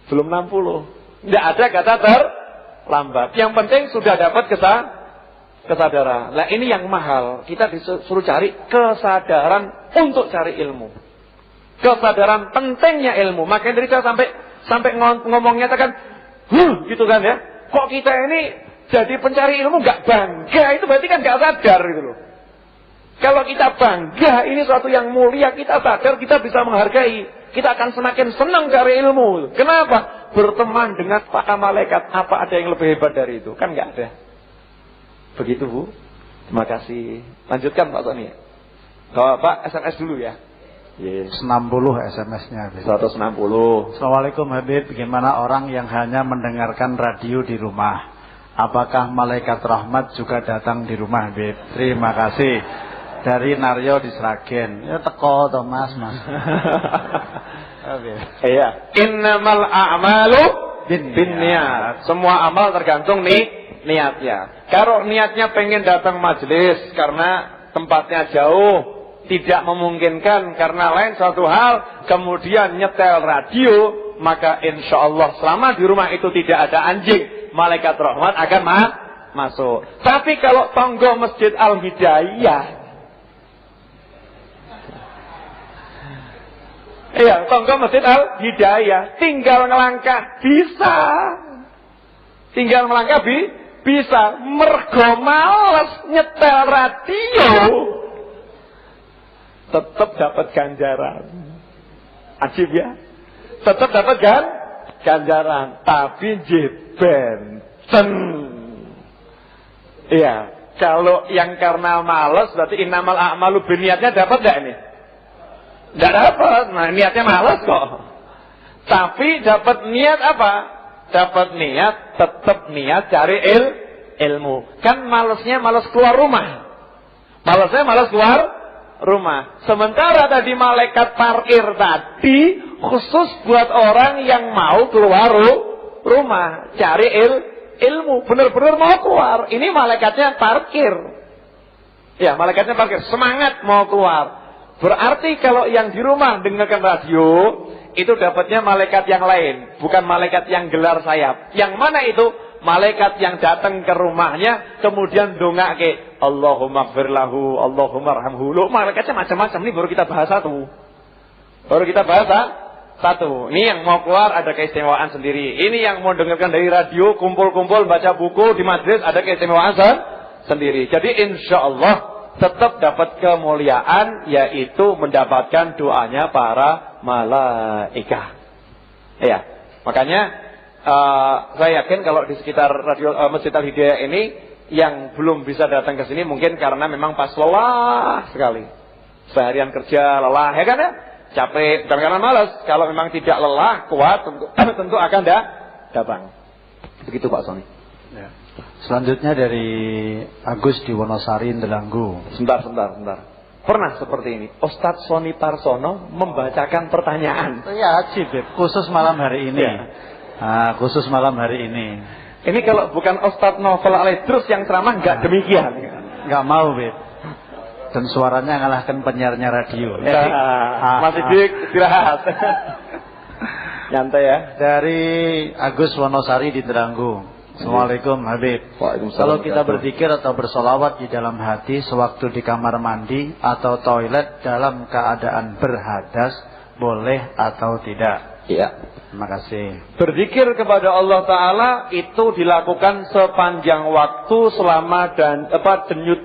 Belum 60. Tidak ada kata terlambat. Yang penting sudah dapat kesadaran. Nah ini yang mahal. Kita disuruh cari kesadaran untuk cari ilmu. Kesadaran pentingnya ilmu. Makanya dari saya sampai ngomongnya kan, gitu kan ya. Kok kita ini jadi pencari ilmu gak bangga? Itu berarti kan gak sadar gitu loh. Kalau kita bangga, ini suatu yang mulia, kita sadar, kita bisa menghargai. Kita akan semakin senang cari ilmu. Kenapa? Berteman dengan para malaikat. Apa ada yang lebih hebat dari itu? Kan gak ada. Begitu Bu. Terima kasih. Lanjutkan Pak Tony. Pak SMS dulu ya. Yes. 60 SMS-nya. 160. Assalamualaikum Habib. Bagaimana orang yang hanya mendengarkan radio di rumah? Apakah malaikat rahmat juga datang di rumah Habib? Terima kasih. Dari Naryo di Sragen. Ya teko toh Mas. Iya. Innamal a'malu binniyat. Semua amal tergantung niatnya. Kalau niatnya pengen datang majelis karena tempatnya jauh, tidak memungkinkan karena lain suatu hal, kemudian nyetel radio, maka insya Allah selama di rumah itu tidak ada anjing, malaikat rahmat akan masuk. Tapi kalau tonggo Masjid Al-Hidayah, iya, tonggo Masjid Al-Hidayah, tinggal ngelangkah bisa. Tinggal melangkah bisa. Mergo males nyetel radio, tetap dapat ganjaran. Ajib ya. Tetap dapat ganjaran, tapi benten. Iya, kalau yang karena malas berarti innamal a'malu binniyatnya dapat enggak ini? Enggak dapat. Nah, niatnya malas kok. Tapi dapat niat apa? Dapat niat, tetap niat cari ilmu. Kan malasnya malas keluar rumah. Malasnya malas keluar rumah. Sementara tadi malaikat parkir tadi khusus buat orang yang mau keluar rumah, cari ilmu, benar-benar mau keluar. Ini malaikatnya parkir. Ya, malaikatnya parkir, semangat mau keluar. Berarti kalau yang di rumah dengarkan radio, itu dapatnya malaikat yang lain, bukan malaikat yang gelar sayap. Yang mana itu? Malaikat yang datang ke rumahnya kemudian dongake, Allahumma gfir lahu, Allahumma arhamhu. Loh, malaikatnya macam-macam. Ini baru kita bahas satu. Ini yang mau keluar ada keistimewaan sendiri. Ini yang mau dengarkan dari radio, kumpul-kumpul baca buku di majelis ada keistimewaan sendiri. Jadi insya Allah tetap dapat kemuliaan, yaitu mendapatkan doanya para malaikat. Ya, makanya saya yakin kalau di sekitar radio Masjid Al-Hidayah ini yang belum bisa datang ke sini mungkin karena memang pas lelah sekali. Seharian kerja lelah, ya kan ya? Capek, bukan karena malas. Kalau memang tidak lelah, kuat, tentu akan datang. Begitu Pak Sony. Ya. Selanjutnya dari Agus di Wonosari, Ndelanggu. Sebentar. Pernah seperti ini, Ustadz Sony Parsono membacakan pertanyaan. Ya, Cibib, khusus malam hari ini. Ya. Khusus malam hari ini. Ini kalau bukan Ustadz Novel Aledrus yang ceramah, nggak demikian. Nggak mau, Bib. Dan suaranya ngalahkan penyiarnya radio. Masih istirahat. Nyantai ya. Dari Agus Wonosari di Ndelanggu. Assalamualaikum Habib. Kalau kita berzikir atau bersolawat di dalam hati sewaktu di kamar mandi atau toilet dalam keadaan berhadas, boleh atau tidak? Iya. Terima kasih. Berzikir kepada Allah Ta'ala itu dilakukan sepanjang waktu selama denyut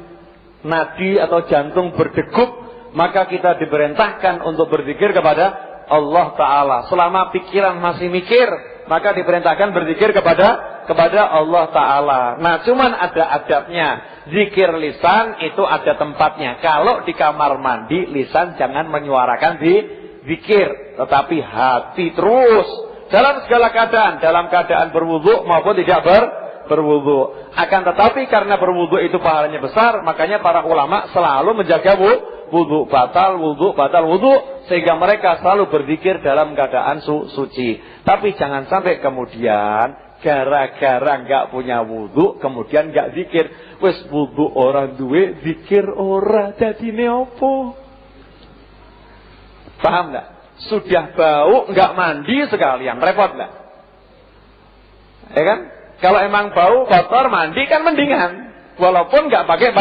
nadi atau jantung berdegup, maka kita diperintahkan untuk berzikir kepada Allah Ta'ala. Selama pikiran masih mikir, maka diperintahkan berzikir kepada Allah Ta'ala. Nah, cuman ada adabnya. Zikir lisan itu ada tempatnya. Kalau di kamar mandi, lisan jangan menyuarakan zikir, tetapi hati terus dalam segala keadaan, dalam keadaan berwudu maupun tidak berwudu. Akan tetapi karena berwudu itu pahalanya besar, makanya para ulama selalu menjaga wudu, batal wudu, sehingga mereka selalu berzikir dalam keadaan suci. Tapi jangan sampai kemudian gara-gara nggak punya wudu, kemudian nggak zikir. Wes wudu orang duwe, zikir ora, dadine opo? Paham nggak? Sudah bau, nggak mandi sekalian, repot nggak? Ya kan? Kalau emang bau kotor mandi kan mendingan, walaupun nggak pakai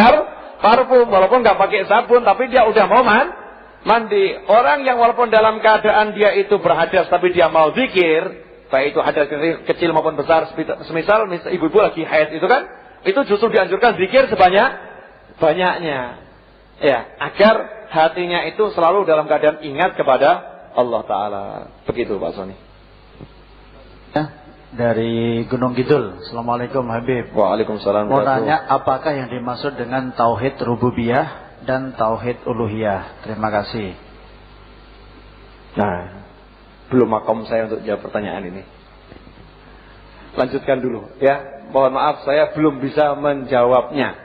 parfum, walaupun nggak pakai sabun, tapi dia udah mau mandi. Orang yang walaupun dalam keadaan dia itu berhadas, tapi dia mau zikir, baik itu hadas kecil maupun besar, semisal ibu-ibu lagi haid itu kan, itu justru dianjurkan zikir sebanyak-banyaknya, ya, agar hatinya itu selalu dalam keadaan ingat kepada Allah Ta'ala. Begitu Pak Soni. Ya, dari Gunung Kidul. Assalamualaikum Habib. Waalaikumsalam. Mau tanya, apakah yang dimaksud dengan tauhid rububiyah dan tauhid uluhiyah? Terima kasih. Nah, belum makom saya untuk jawab pertanyaan ini. Lanjutkan dulu ya. Mohon maaf saya belum bisa menjawabnya.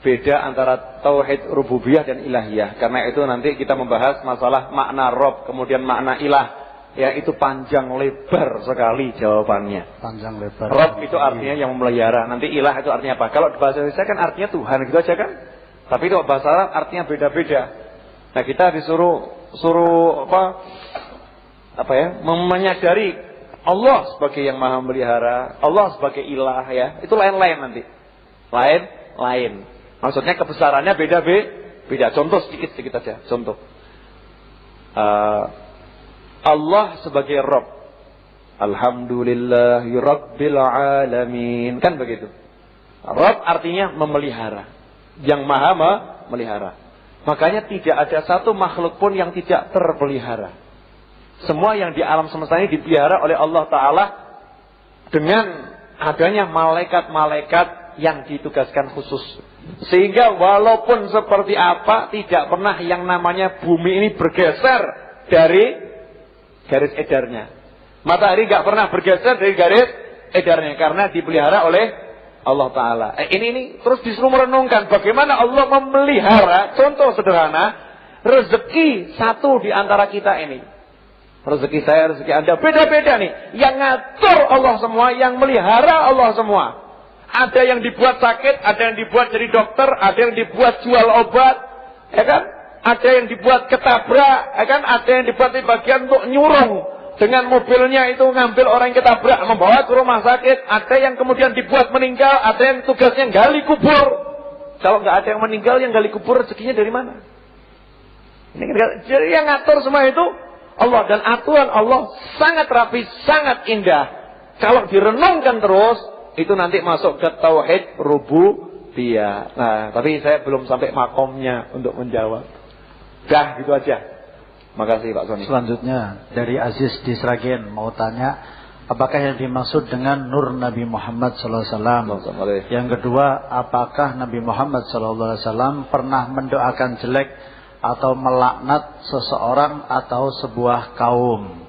Beda antara tauhid rububiyah dan ilahiyah. Karena itu nanti kita membahas masalah makna Rob, kemudian makna ilah. Ya, itu panjang lebar sekali jawabannya. Panjang lebar. Rob itu artinya yang memelihara. Nanti ilah itu artinya apa? Kalau di bahasa Indonesia kan artinya Tuhan gitu aja kan. Tapi itu bahasa Arab artinya beda-beda. Nah, kita disuruh menyadari Allah sebagai yang maha memelihara, Allah sebagai ilah ya. Itu lain-lain nanti. Lain. Maksudnya kebesarannya beda. Contoh sedikit aja. Contoh. Allah sebagai Rabb. Alhamdulillahi Rabbil Alamin. Kan begitu. Rabb artinya memelihara. Yang maha memelihara. Makanya tidak ada satu makhluk pun yang tidak terpelihara. Semua yang di alam semesta ini dipelihara oleh Allah Ta'ala dengan adanya malaikat-malaikat yang ditugaskan khusus. Sehingga walaupun seperti apa, tidak pernah yang namanya bumi ini bergeser dari garis edarnya. Matahari gak pernah bergeser dari garis edarnya, karena dipelihara oleh Allah Ta'ala. Ini terus disuruh merenungkan bagaimana Allah memelihara. Contoh sederhana, rezeki satu di antara kita ini. Rezeki saya, rezeki Anda beda-beda nih. Yang ngatur Allah semua, yang melihara Allah semua. Ada yang dibuat sakit, ada yang dibuat jadi dokter, ada yang dibuat jual obat, ya kan? Ada yang dibuat ketabrak, ya kan? Ada yang dibuat di bagian untuk nyurung dengan mobilnya itu ngambil orang yang ketabrak, membawa ke rumah sakit. Ada yang kemudian dibuat meninggal, ada yang tugasnya gali kubur. Kalau nggak ada yang meninggal, yang gali kubur rezekinya dari mana? Jadi yang ngatur semua itu Allah, dan aturan Allah sangat rapi, sangat indah. Kalau direnungkan terus, itu nanti masuk ke tauhid rububiyah. Nah, tapi saya belum sampai makomnya untuk menjawab. Dah, gitu aja. Makasih Pak Soni. Selanjutnya dari Aziz di Sragen mau tanya, apakah yang dimaksud dengan nur Nabi Muhammad SAW? Yang kedua, apakah Nabi Muhammad SAW pernah mendoakan jelek atau melaknat seseorang atau sebuah kaum?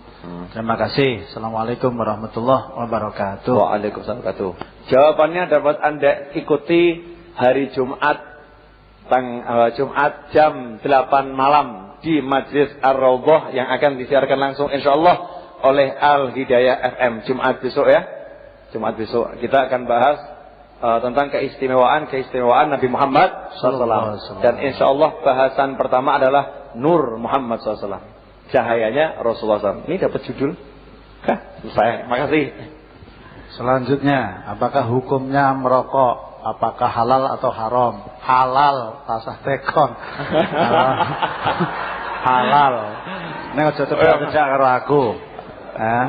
Terima kasih. Assalamualaikum warahmatullahi wabarakatuh. Waalaikumsalam warahmatullahi wabarakatuh. Jawabannya dapat Anda ikuti hari Jumat jam 8 malam di Majlis Ar-Raudhah yang akan disiarkan langsung insyaallah oleh Al-Hidayah FM. Jumat besok ya. Jumat besok kita akan bahas tentang keistimewaan Nabi Muhammad SAW. Dan insyaallah bahasan pertama adalah Nur Muhammad SAW. Cahayanya Rasulullah SAW. Ini dapat judul. Selesai. Makasih. Selanjutnya, apakah hukumnya merokok? Apakah halal atau haram? Halal, tasah tekon. Halal. Ini aja cepat karo aku.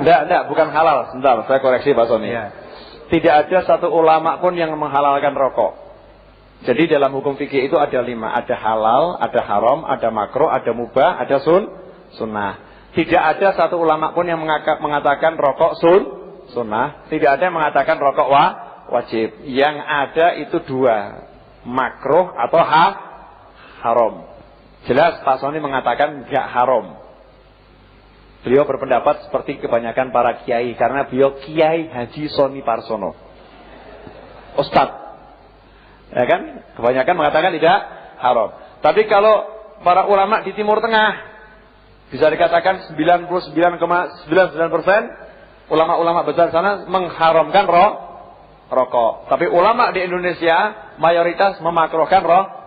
Enggak, bukan halal. Sebentar, saya koreksi Pak Soni. Ya. Tidak ada satu ulama pun yang menghalalkan rokok. Jadi dalam hukum fikih itu ada 5. Ada halal, ada haram, ada makruh, ada mubah, ada sunnah. Tidak ada satu ulama pun yang mengatakan rokok sunnah. Tidak ada yang mengatakan rokok wajib. Yang ada itu dua, makruh atau haram. Jelas Pak Soni mengatakan enggak haram. Beliau berpendapat seperti kebanyakan para kiai, karena beliau Kiai Haji Soni Parsono, Ustadz. Ya kan? Kebanyakan mengatakan tidak haram. Tapi kalau para ulama di Timur Tengah, bisa dikatakan 99,99% ulama-ulama besar sana mengharamkan rokok. Tapi ulama di Indonesia mayoritas memakruhkan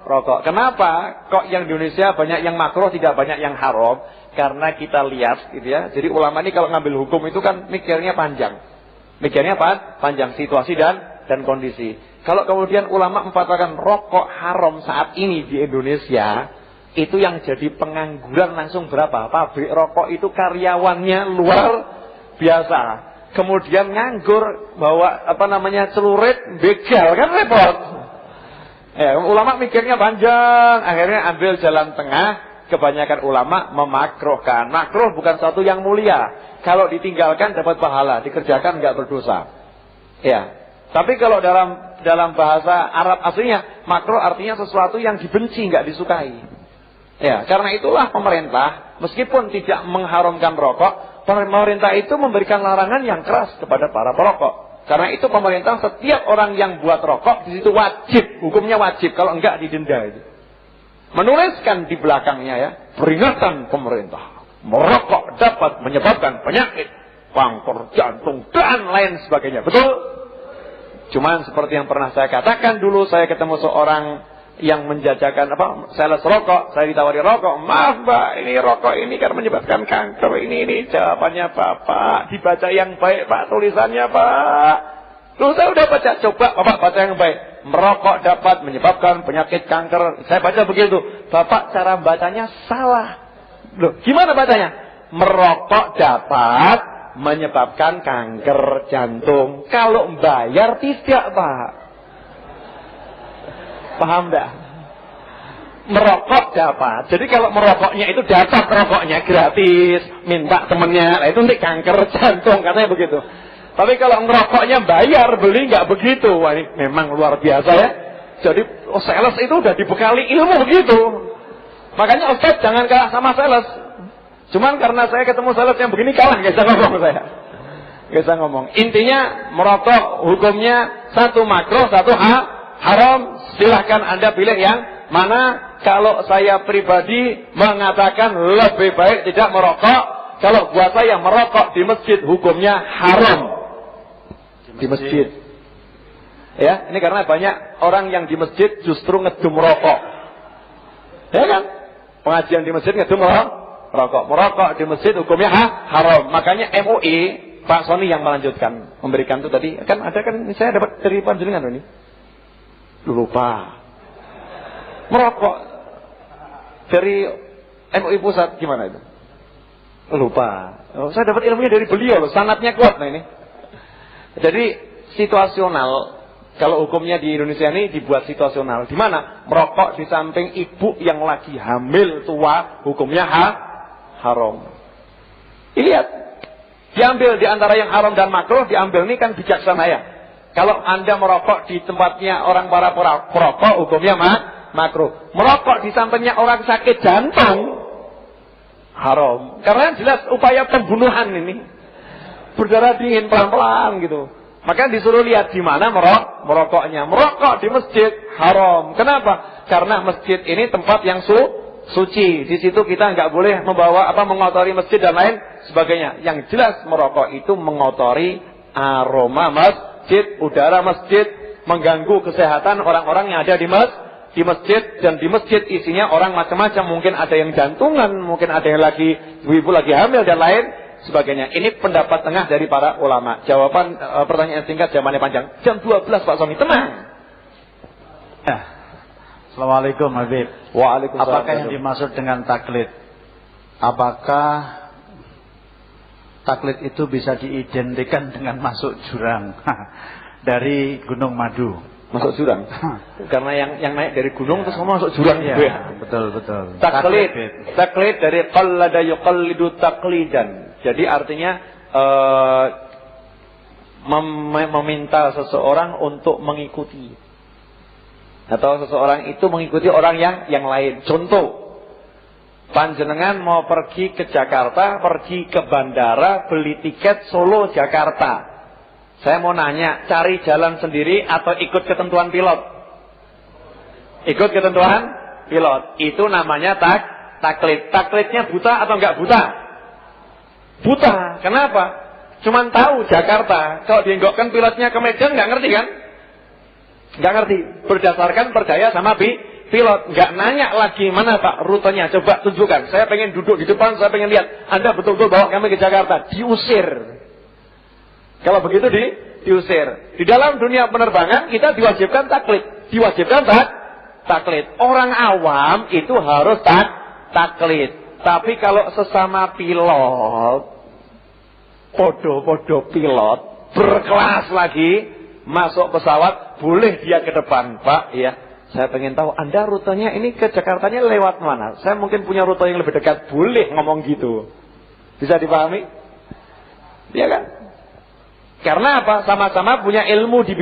rokok. Kenapa kok yang di Indonesia banyak yang makruh, tidak banyak yang haram? Karena kita lihat gitu ya. Jadi ulama ini kalau ngambil hukum itu kan mikirnya panjang. Mikirnya panjang situasi dan kondisi. Kalau kemudian ulama memfatwakan rokok haram saat ini di Indonesia, itu yang jadi pengangguran langsung berapa? Pabrik rokok itu karyawannya luar biasa. Kemudian nganggur, bawa celurit, begal, kan repot. Ulama mikirnya panjang, akhirnya ambil jalan tengah. Kebanyakan ulama memakruhkan. Makruh bukan sesuatu yang mulia. Kalau ditinggalkan dapat pahala, dikerjakan enggak berdosa. Ya. Tapi kalau dalam bahasa Arab aslinya, makruh artinya sesuatu yang dibenci, enggak disukai. Ya, karena itulah pemerintah meskipun tidak mengharamkan rokok, pemerintah itu memberikan larangan yang keras kepada para perokok. Karena itu pemerintah setiap orang yang buat rokok di situ wajib, hukumnya wajib, kalau enggak didenda itu. Menuliskan di belakangnya ya, peringatan pemerintah, merokok dapat menyebabkan penyakit kanker jantung dan lain sebagainya. Betul? Cuman seperti yang pernah saya katakan dulu, saya ketemu seorang yang menjajakan sales rokok, saya ditawari rokok. Maaf Mbak, ini rokok ini kan menyebabkan kanker, ini jawabannya Bapak, dibaca yang baik Pak, tulisannya Pak. Loh, saya udah baca, coba Bapak baca yang baik. Merokok dapat menyebabkan penyakit kanker. Saya baca begitu. Bapak cara bacanya salah. Loh, gimana bacanya? Merokok dapat menyebabkan kanker jantung. Kalau bayar tidak, Pak. Paham enggak? Merokok dapat. Jadi kalau merokoknya itu dapat rokoknya gratis, minta temennya, itu untuk kanker jantung, katanya begitu. Tapi kalau ngerokoknya bayar, beli nggak begitu. Wah, ini memang luar biasa ya. Jadi sales itu udah dibekali ilmu begitu. Makanya Ustaz jangan kalah sama sales. Cuman karena saya ketemu sales yang begini kalah, nggak bisa ngomong saya. Nggak bisa ngomong. Intinya merokok hukumnya satu makruh, satu haram. Silahkan Anda pilih yang mana. Kalau saya pribadi mengatakan lebih baik tidak merokok. Kalau buat saya merokok di masjid hukumnya haram. Di masjid. Ya, ini karena banyak orang yang di masjid justru ngedum rokok. Ya kan? Pengajian di masjid ngedum rokok. Merokok di masjid hukumnya haram. Makanya MUI, Pak Soni yang melanjutkan, memberikan itu tadi. Kan ada kan, saya dapat dari panjenengan ini. Lupa. Merokok dari MUI pusat gimana itu? Lupa. Saya dapat ilmunya dari beliau loh, sanadnya kuat nah ini. Jadi situasional, kalau hukumnya di Indonesia ini dibuat situasional. Di mana? Merokok di samping ibu yang lagi hamil tua, hukumnya haram. Lihat, diambil di antara yang haram dan makruh, diambil ini kan bijaksana ya. Kalau Anda merokok di tempatnya orang para perokok, hukumnya makruh. Merokok di sampingnya orang sakit jantung, haram. Karena jelas upaya pembunuhan ini. Berdarah dingin pelan-pelan gitu. Maka disuruh lihat di mana merokoknya. Merokok di masjid haram. Kenapa? Karena masjid ini tempat yang suci. Di situ kita nggak boleh membawa mengotori masjid dan lain sebagainya. Yang jelas merokok itu mengotori aroma masjid, udara masjid, mengganggu kesehatan orang-orang yang ada di masjid. Dan di masjid isinya orang macam-macam. Mungkin ada yang jantungan, mungkin ada yang lagi ibu-ibu lagi hamil dan lain sebagainya. Ini pendapat tengah dari para ulama. Jawaban pertanyaan singkat, jawabannya panjang. Jam 12 Pak Soni, tenang. Assalamualaikum Habib. Waalaikumsalam. Apakah yang dimaksud dengan taklid? Apakah taklid itu bisa diidentikan dengan masuk jurang dari Gunung Madu? Masuk jurang? Karena yang naik dari gunung terus masuk jurang. Ya, Betul. Taklid dari qallada yuqallidu taqlidan. Jadi artinya meminta seseorang untuk mengikuti, atau seseorang itu mengikuti orang yang lain. Contoh, panjenengan mau pergi ke Jakarta, pergi ke bandara, beli tiket Solo Jakarta. Saya mau nanya, cari jalan sendiri atau ikut ketentuan pilot? Ikut ketentuan pilot. Itu namanya taklid. Taklidnya buta atau enggak buta? Buta. Kenapa? Cuman tahu Jakarta. Kalau dienggokkan pilotnya ke Medan, nggak ngerti kan? Nggak ngerti. Berdasarkan percaya sama pilot. Nggak nanya lagi mana Pak rutenya. Coba tunjukkan. Saya pengen duduk di depan, saya pengen lihat. Anda betul-betul bawa kami ke Jakarta. Diusir. Kalau begitu diusir. Di dalam dunia penerbangan kita diwajibkan taklid. Diwajibkan taklid. Orang awam itu harus taklid. Tapi kalau sesama pilot, podo-podo pilot berkelas lagi, masuk pesawat, boleh dia ke depan. Pak, ya, saya pengen tahu Anda rutenya ini ke Jakartanya lewat mana? Saya mungkin punya rute yang lebih dekat. Boleh ngomong gitu. Bisa dipahami? Iya kan? Karena apa? Sama-sama punya ilmu di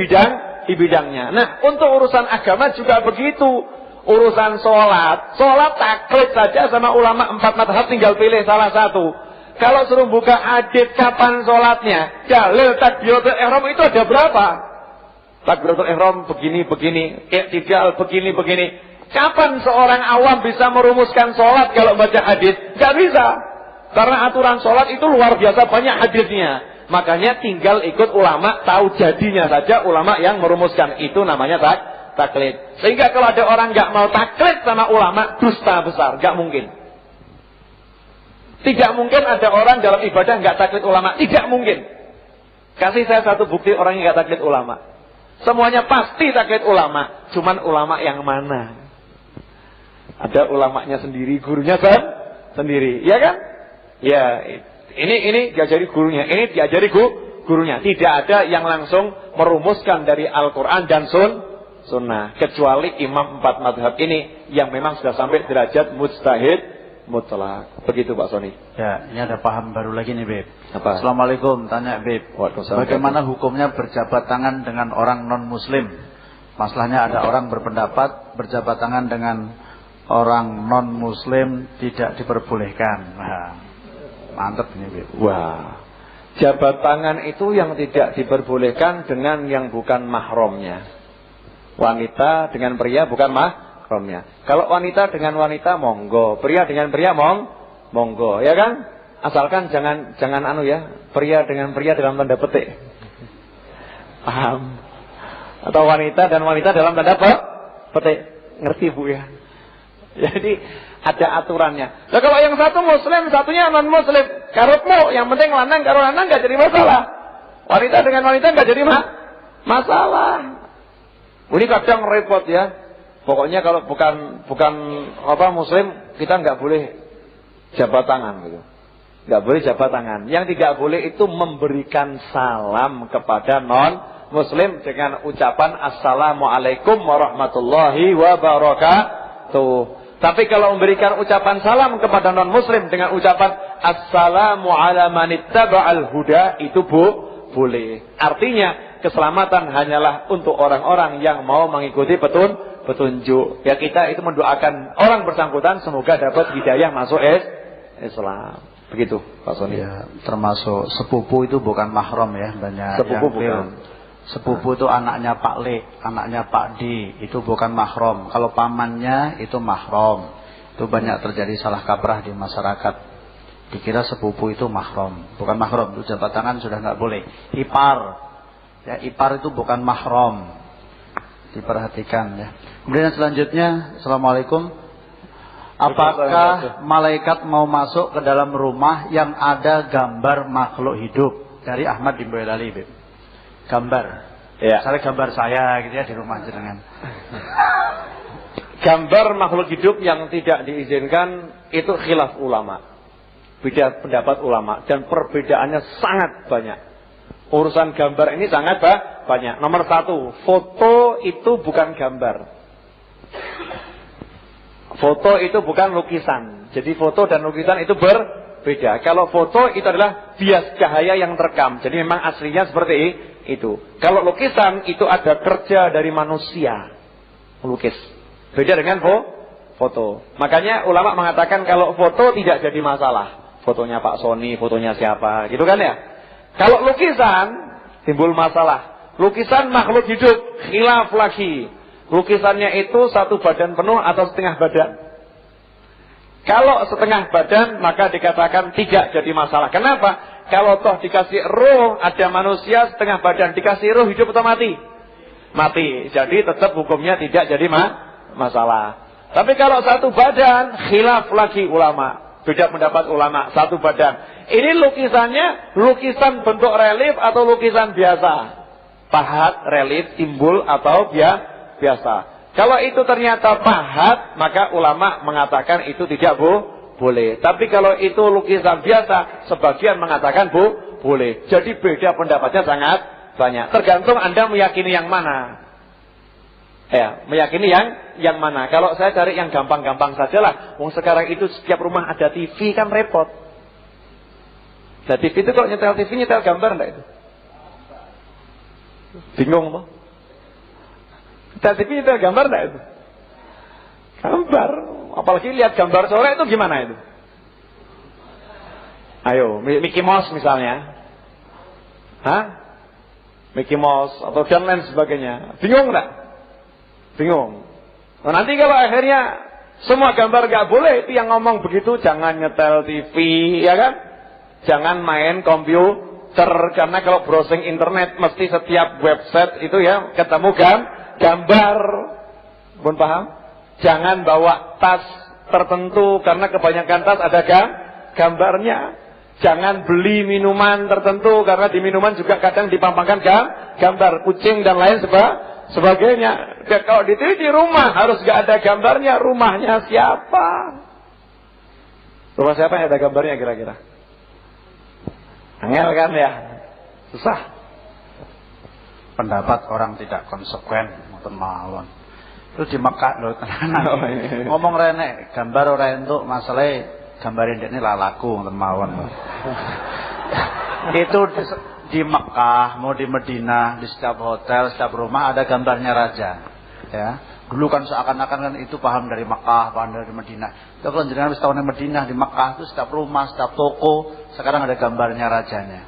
bidangnya. Nah, untuk urusan agama juga begitu. Urusan sholat taklid saja sama ulama 4 mazhab, tinggal pilih salah satu. Kalau suruh buka hadits kapan sholatnya, dalil takbiratul ihram itu ada berapa? Takbiratul ihram begini, i'tidal begini. Kapan seorang awam bisa merumuskan sholat kalau baca hadits? Gak bisa. Karena aturan sholat itu luar biasa banyak haditsnya. Makanya tinggal ikut ulama, tahu jadinya saja ulama yang merumuskan. Itu namanya taklid. Sehingga kalau ada orang gak mau taklid sama ulama, dusta besar, gak mungkin. Tidak mungkin ada orang dalam ibadah nggak taklid ulama. Tidak mungkin. Kasih saya satu bukti orang yang nggak taklid ulama. Semuanya pasti taklid ulama. Cuman ulama yang mana? Ada ulamanya sendiri, gurunya sendiri, ya kan? Ya, ini diajari gurunya, ini diajari gurunya. Tidak ada yang langsung merumuskan dari Al-Quran dan Sunnah, kecuali imam 4 mazhab ini yang memang sudah sampai derajat mujtahid mutlak. Begitu Pak Soni. Ya, ini ada paham baru lagi nih, Beb. Apa? Assalamualaikum, tanya Beb. Bagaimana hukumnya berjabat tangan dengan orang non-muslim? Masalahnya ada orang berpendapat berjabat tangan dengan orang non-muslim tidak diperbolehkan. Nah, mantap ini, Beb. Wah. Jabat tangan itu yang tidak diperbolehkan dengan yang bukan mahramnya. Wanita dengan pria bukan mahramnya. Kalau wanita dengan wanita monggo, pria dengan pria monggo, ya kan? Asalkan jangan anu ya, pria dengan pria dalam tanda petik. Paham? Atau wanita dan wanita dalam tanda petik. Ngerti Bu ya? Jadi ada aturannya. Nah, kalau yang satu muslim, satunya non muslim, karepmu yang penting lanang karo lanang enggak jadi masalah. Wanita dengan wanita enggak jadi masalah. Ini kadang repot ya. Pokoknya kalau bukan muslim, kita nggak boleh jabat tangan gitu. Nggak boleh jabat tangan. Yang tidak boleh itu memberikan salam kepada non muslim dengan ucapan assalamualaikum warahmatullahi wabarakatuh. Tapi kalau memberikan ucapan salam kepada non muslim dengan ucapan assalamu ala manittaba'al huda, itu boleh. Artinya keselamatan hanyalah untuk orang-orang yang mau mengikuti petunjuk. Ya, kita itu mendoakan orang bersangkutan semoga dapat hidayah masuk Islam. Begitu Pak Soni. Ya, termasuk sepupu itu bukan mahram ya, banyak sepupu bukan. Sepupu itu anaknya Pak Le, anaknya Pak D, itu bukan mahram. Kalau pamannya itu mahram. Itu banyak terjadi salah kaprah di masyarakat. Dikira sepupu itu mahram, bukan mahram. Itu jabat tangan sudah nggak boleh. Ipar, ya ipar itu bukan mahram. Diperhatikan ya. Kemudian selanjutnya, assalamualaikum. Apakah malaikat mau masuk ke dalam rumah yang ada gambar makhluk hidup? Dari Ahmad di Boyolali, Beb. Gambar. Ya. Misalnya gambar saya gitu ya di rumah jenengan. Gambar makhluk hidup yang tidak diizinkan itu khilaf ulama. Beda pendapat ulama dan perbedaannya sangat banyak. Urusan gambar ini sangat banyak. Nomor 1, foto itu bukan gambar. Foto itu bukan lukisan. Jadi foto dan lukisan itu berbeda. Kalau foto itu adalah bias cahaya yang terekam. Jadi memang aslinya seperti itu. Kalau lukisan itu ada kerja dari manusia melukis. Beda dengan foto. Makanya ulama mengatakan kalau foto tidak jadi masalah. Fotonya Pak Sony, fotonya siapa, gitu kan ya. Kalau lukisan timbul masalah. Lukisan makhluk hidup, khilaf lagi. Lukisannya itu satu badan penuh atau setengah badan. Kalau setengah badan maka dikatakan tidak jadi masalah. Kenapa? Kalau toh dikasih roh, ada manusia setengah badan, dikasih roh hidup atau mati? Mati. Jadi tetap hukumnya tidak jadi masalah. Tapi kalau satu badan, khilaf lagi ulama. Beda pendapat ulama, satu badan. Ini lukisannya, lukisan bentuk relief atau lukisan biasa? Pahat, relief, timbul atau biasa. Kalau itu ternyata pahat, maka ulama mengatakan itu tidak boleh. Tapi kalau itu lukisan biasa, sebagian mengatakan boleh. Jadi beda pendapatnya sangat banyak. Tergantung Anda meyakini yang mana. Ya, meyakini yang mana. Kalau saya cari yang gampang-gampang sajalah. Wong sekarang itu setiap rumah ada TV kan repot. Nah, TV itu kalau nyetel TV nyetel gambar enggak itu? Bingung toh? Nyetel TV nyetel gambar enggak itu? Gambar. Apalagi lihat gambar sore itu gimana itu? Ayo, Mickey Mouse misalnya. Hah? Mickey Mouse atau dan lain sebagainya. Bingung enggak? Bingung. Nah, nanti kalau akhirnya semua gambar gak boleh, itu yang ngomong begitu jangan nyetel TV, ya kan? Jangan main komputer, karena kalau browsing internet mesti setiap website itu ya ketemu gambar. Pun paham? Jangan bawa tas tertentu karena kebanyakan tas ada gambarnya. Jangan beli minuman tertentu karena di minuman juga kadang dipampangkan gambar kucing dan lain sebagainya. Dan kalau di rumah harus gak ada gambarnya. Rumahnya siapa? Rumah siapa yang ada gambarnya kira-kira? Angel kan ya? Susah. Pendapat orang tidak konsekuen, mboten mawon. Terus di Mekah lho tenan. Ngomong rene gambar ora entuk masalahe gambare ndekne lalaku ngoten mawon. Itu di Mekah, mau di Madinah, di setiap hotel, setiap rumah ada gambarnya raja. Ya. Dulu kan seakan-akan kan itu paham dari Mekah, paham dari Madinah. Itu kalau jenengan wis tahun di Madinah, di Mekah itu setiap rumah, setiap toko sekarang ada gambarnya rajanya.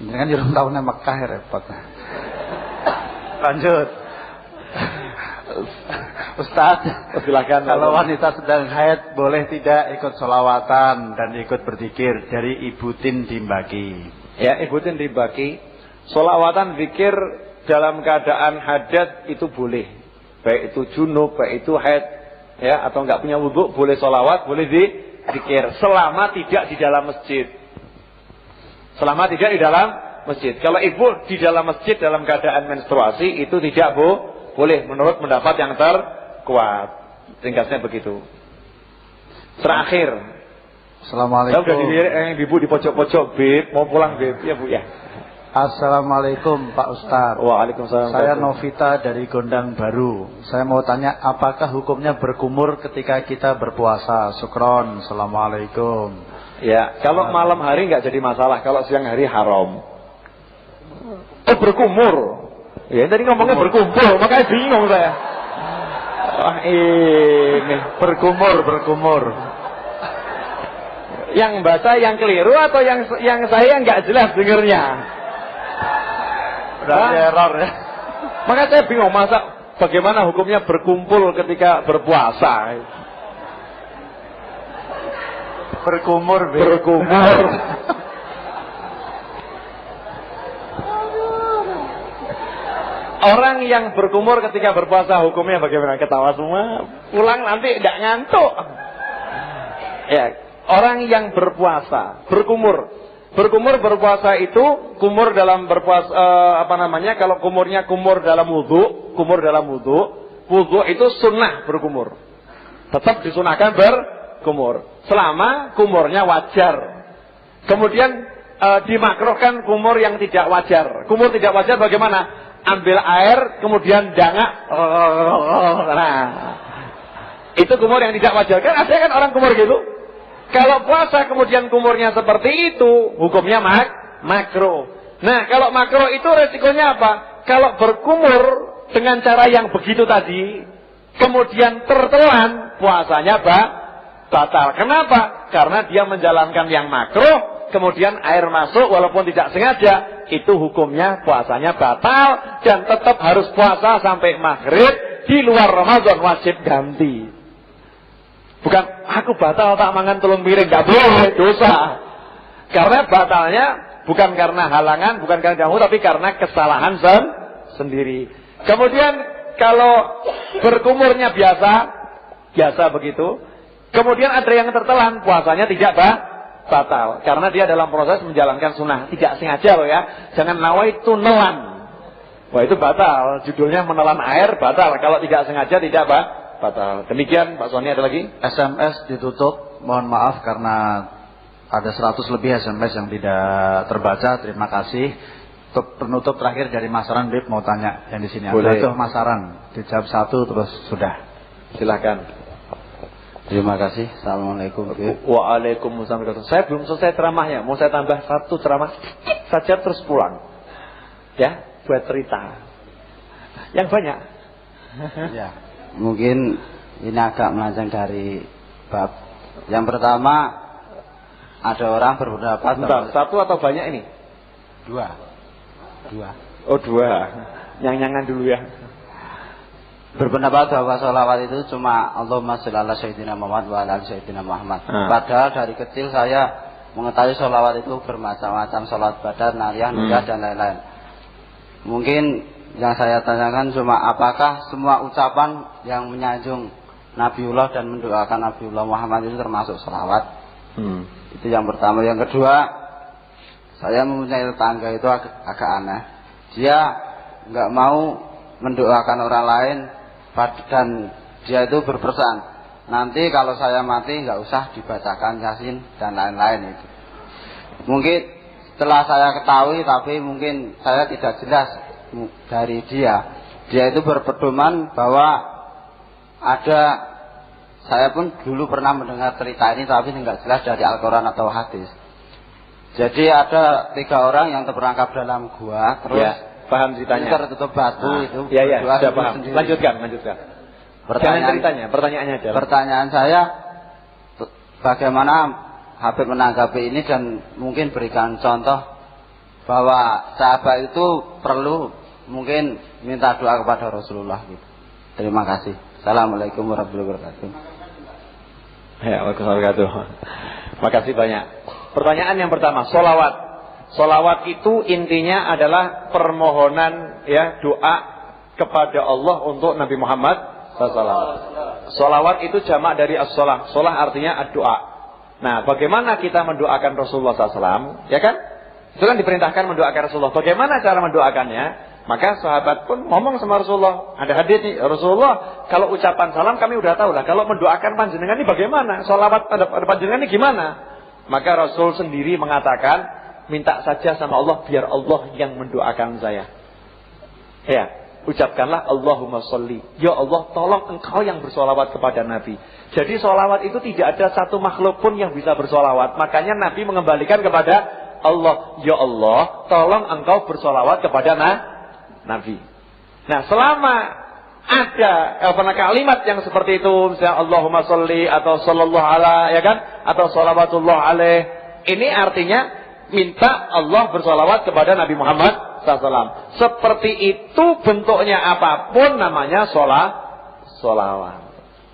Jenengan di tahunnya Mekah ya repot. Lanjut. Ustaz, silakan. Kalau wanita sedang haid boleh tidak ikut sholawatan dan ikut berzikir dari Ibu Tin di Mbaki? Ya, Ibu Tin di Mbaki, sholawatan zikir dalam keadaan hadat itu boleh. Baik itu junub, baik itu haid, ya, atau enggak punya wudu boleh sholawat, boleh zikir selama tidak di dalam masjid. Selama tidak di dalam masjid. Kalau ibu di dalam masjid dalam keadaan menstruasi itu tidak boleh menurut pendapat yang terkuat. Ringkasnya begitu. Terakhir. Assalamualaikum. Saya udah ibu di pojok-pojok, Bib, mau pulang Bib, ya Bu ya. Assalamualaikum Pak Ustaz. Waalaikumsalam. Saya Novita dari Gondang Baru. Saya mau tanya, apakah hukumnya berkumur ketika kita berpuasa? Syukron. Assalamualaikum. Ya, kalau malam hari nggak jadi masalah, kalau siang hari haram. Oh, berkumur. Ya, tadi ngomongnya berkumpul, makanya bingung saya. Wah, ini berkumur. Yang baca yang keliru atau yang saya nggak jelas dengernya? Berarti error ya. Makanya saya bingung, bagaimana hukumnya berkumpul ketika berpuasa? Berkumur. Orang yang berkumur ketika berpuasa hukumnya bagaimana? Ketawa semua. Pulang nanti tidak ngantuk. Ya, orang yang berpuasa, berkumur berpuasa itu kumur dalam berpuasa kalau kumur dalam wudu itu sunnah berkumur. Tetap disunahkan berkumur selama kumurnya wajar. Kemudian dimakruhkan kumur yang tidak wajar. Kumur tidak wajar bagaimana? Ambil air kemudian dangak. Nah, Itu kumur yang tidak wajar. Kan ada kan orang kumur gitu. Kalau puasa kemudian kumurnya seperti itu, hukumnya makruh. Nah, kalau makruh itu resikonya apa? Kalau berkumur dengan cara yang begitu tadi, kemudian tertelan, puasanya batal. Kenapa? Karena dia menjalankan yang makruh, kemudian air masuk walaupun tidak sengaja, itu hukumnya puasanya batal dan tetap harus puasa sampai maghrib. Di luar Ramadan wajib ganti. Bukan aku batal tak mangan telung piring, gak boleh, dosa. Karena batalnya bukan karena halangan, bukan karena ganggu, tapi karena kesalahan sendiri. Kemudian kalau berkumurnya biasa begitu. Kemudian ada yang tertelan, puasanya tidak batal. Karena dia dalam proses menjalankan sunnah, tidak sengaja loh ya. Jangan nawaitu nelan. Wah itu batal, judulnya menelan air batal. Kalau tidak sengaja tidak batal. Demikian Pak Sony, ada lagi? SMS ditutup, mohon maaf karena ada 100 lebih SMS yang tidak terbaca. Terima kasih. Untuk penutup terakhir dari Mas Aran, Bib mau tanya yang di sini. Boleh. Itu Mas Aran, dijawab 1 terus sudah. Silakan. Terima kasih. Assalamualaikum. Waalaikumsalam. Saya belum selesai ceramahnya, mau saya tambah 1 ceramah saja terus pulang. Ya, buat cerita. Yang banyak. Ya. Mungkin ini agak melenceng dari bab. Yang pertama, ada orang berpendapat. Bentar, 1 atau banyak ini? 2. Oh 2. Nyang-nyangan dulu ya. Berpendapat bahwa sholawat itu cuma Allahumma sholli ala Sayyidina Muhammad wa ala Sayyidina Muhammad. Padahal dari kecil saya mengetahui sholawat itu bermacam-macam, sholawat badan, nariyah, nikah dan lain-lain. Mungkin yang saya tanyakan cuma apakah semua ucapan yang menyanjung Nabiullah dan mendoakan Nabiullah Muhammad itu termasuk sholawat? Itu yang pertama. Yang kedua, saya mempunyai tetangga itu agak aneh. Dia nggak mau mendoakan orang lain dan dia itu berpesan, nanti kalau saya mati nggak usah dibacakan Yasin dan lain-lain itu. Mungkin setelah saya ketahui, tapi mungkin saya tidak jelas dari dia itu berpedoman bahwa ada, saya pun dulu pernah mendengar cerita ini tapi nggak jelas dari Al-Quran atau hadis. Jadi ada 3 orang yang terperangkap dalam gua, terus Ya, paham ceritanya. tertutup batu itu. Iya, berdoa sudah paham. sendiri. Lanjutkan. Jangan ceritanya, pertanyaannya aja. Pertanyaan saya, bagaimana Habib menanggapi ini dan mungkin berikan contoh bahwa sahabat itu perlu mungkin minta doa kepada Rasulullah gitu. Terima kasih. Assalamualaikum warahmatullahi wabarakatuh. Ya, waalaikumsalam. Makasih banyak. Pertanyaan yang pertama, sholawat. Sholawat itu intinya adalah permohonan ya, doa kepada Allah untuk Nabi Muhammad SAW. Sholawat itu jamak dari as-sholah. Sholah artinya ad-doa. Nah, bagaimana kita mendoakan Rasulullah SAW? Ya kan? Itu kan diperintahkan mendoakan Rasulullah. Bagaimana cara mendoakannya? Maka sahabat pun ngomong sama Rasulullah. Ada hadis nih, Rasulullah, kalau ucapan salam kami udah tahu lah. Kalau mendoakan panjenengan ini bagaimana? Sholawat pada panjenengan ini gimana? Maka Rasul sendiri mengatakan, minta saja sama Allah biar Allah yang mendoakan saya. Ya, ucapkanlah Allahumma sholli. Ya Allah, tolong engkau yang bersolawat kepada Nabi. Jadi solawat itu tidak ada satu makhluk pun yang bisa bersolawat. Makanya Nabi mengembalikan kepada Allah. Ya Allah, tolong engkau bersolawat kepada Nabi. Nah, selama ada kalimat yang seperti itu, misalnya Allahumma sholli atau sallallahu ala, ya kan, atau sholawatullah alaih, ini artinya minta Allah bersolawat kepada Nabi Muhammad SAW. Seperti itu bentuknya apapun namanya solawat.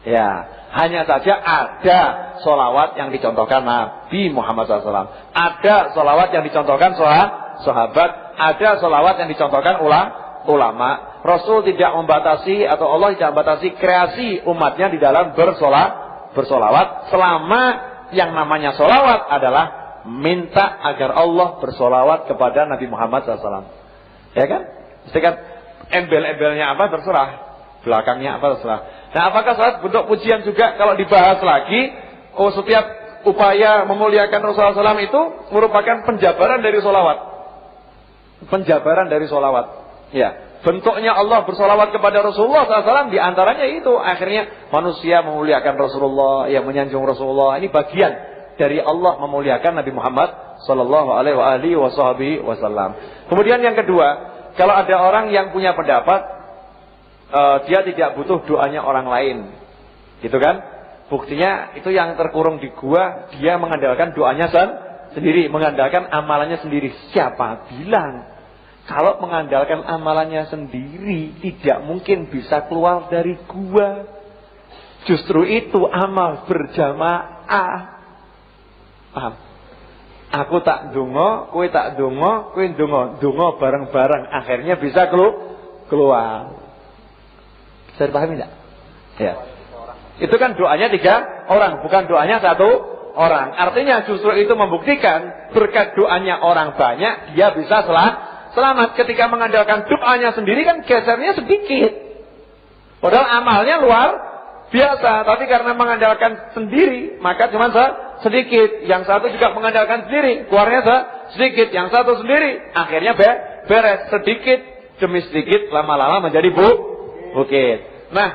Ya, hanya saja ada solawat yang dicontohkan Nabi Muhammad SAW. Ada solawat yang dicontohkan sahabat. Ada solawat yang dicontohkan ulama. Rasul tidak membatasi atau Allah tidak membatasi kreasi umatnya di dalam bersolawat. Selama yang namanya solawat adalah minta agar Allah bersolawat kepada Nabi Muhammad SAW. Ya kan? Mesti kan embel-embelnya apa terserah, belakangnya apa terserah. Nah, apakah salat bentuk pujian juga? Kalau dibahas lagi, setiap upaya memuliakan Rasulullah SAW itu merupakan penjabaran dari solawat. Penjabaran dari solawat. Ya. bentuknya Allah bersolawat kepada Rasulullah SAW, diantaranya itu. Akhirnya manusia memuliakan Rasulullah, yang menyanjung Rasulullah. Ini bagian dari Allah memuliakan Nabi Muhammad Sallallahu Alaihi Wasallam. Kemudian yang kedua, kalau ada orang yang punya pendapat, dia tidak butuh doanya orang lain, gitu kan? Buktinya itu yang terkurung di gua, dia mengandalkan doanya sendiri, mengandalkan amalannya sendiri. Siapa bilang kalau mengandalkan amalannya sendiri tidak mungkin bisa keluar dari gua? Justru itu amal berjamaah. Paham? Aku tak dongo, kowe tak dongo, kowe dongo bareng-bareng, akhirnya bisa keluar. Bisa dipahami enggak? Ya. Itu kan doanya 3 orang, bukan doanya 1 orang. Artinya justru itu membuktikan berkat doanya orang banyak, dia bisa selamat. Ketika mengandalkan doanya sendiri kan gesernya sedikit. Padahal amalnya luar biasa. Tapi karena mengandalkan sendiri, maka cuma sedikit. Yang satu juga mengandalkan sendiri, keluarnya sedikit. Yang satu sendiri, akhirnya beres. Sedikit demi sedikit, lama-lama menjadi bukit. Nah,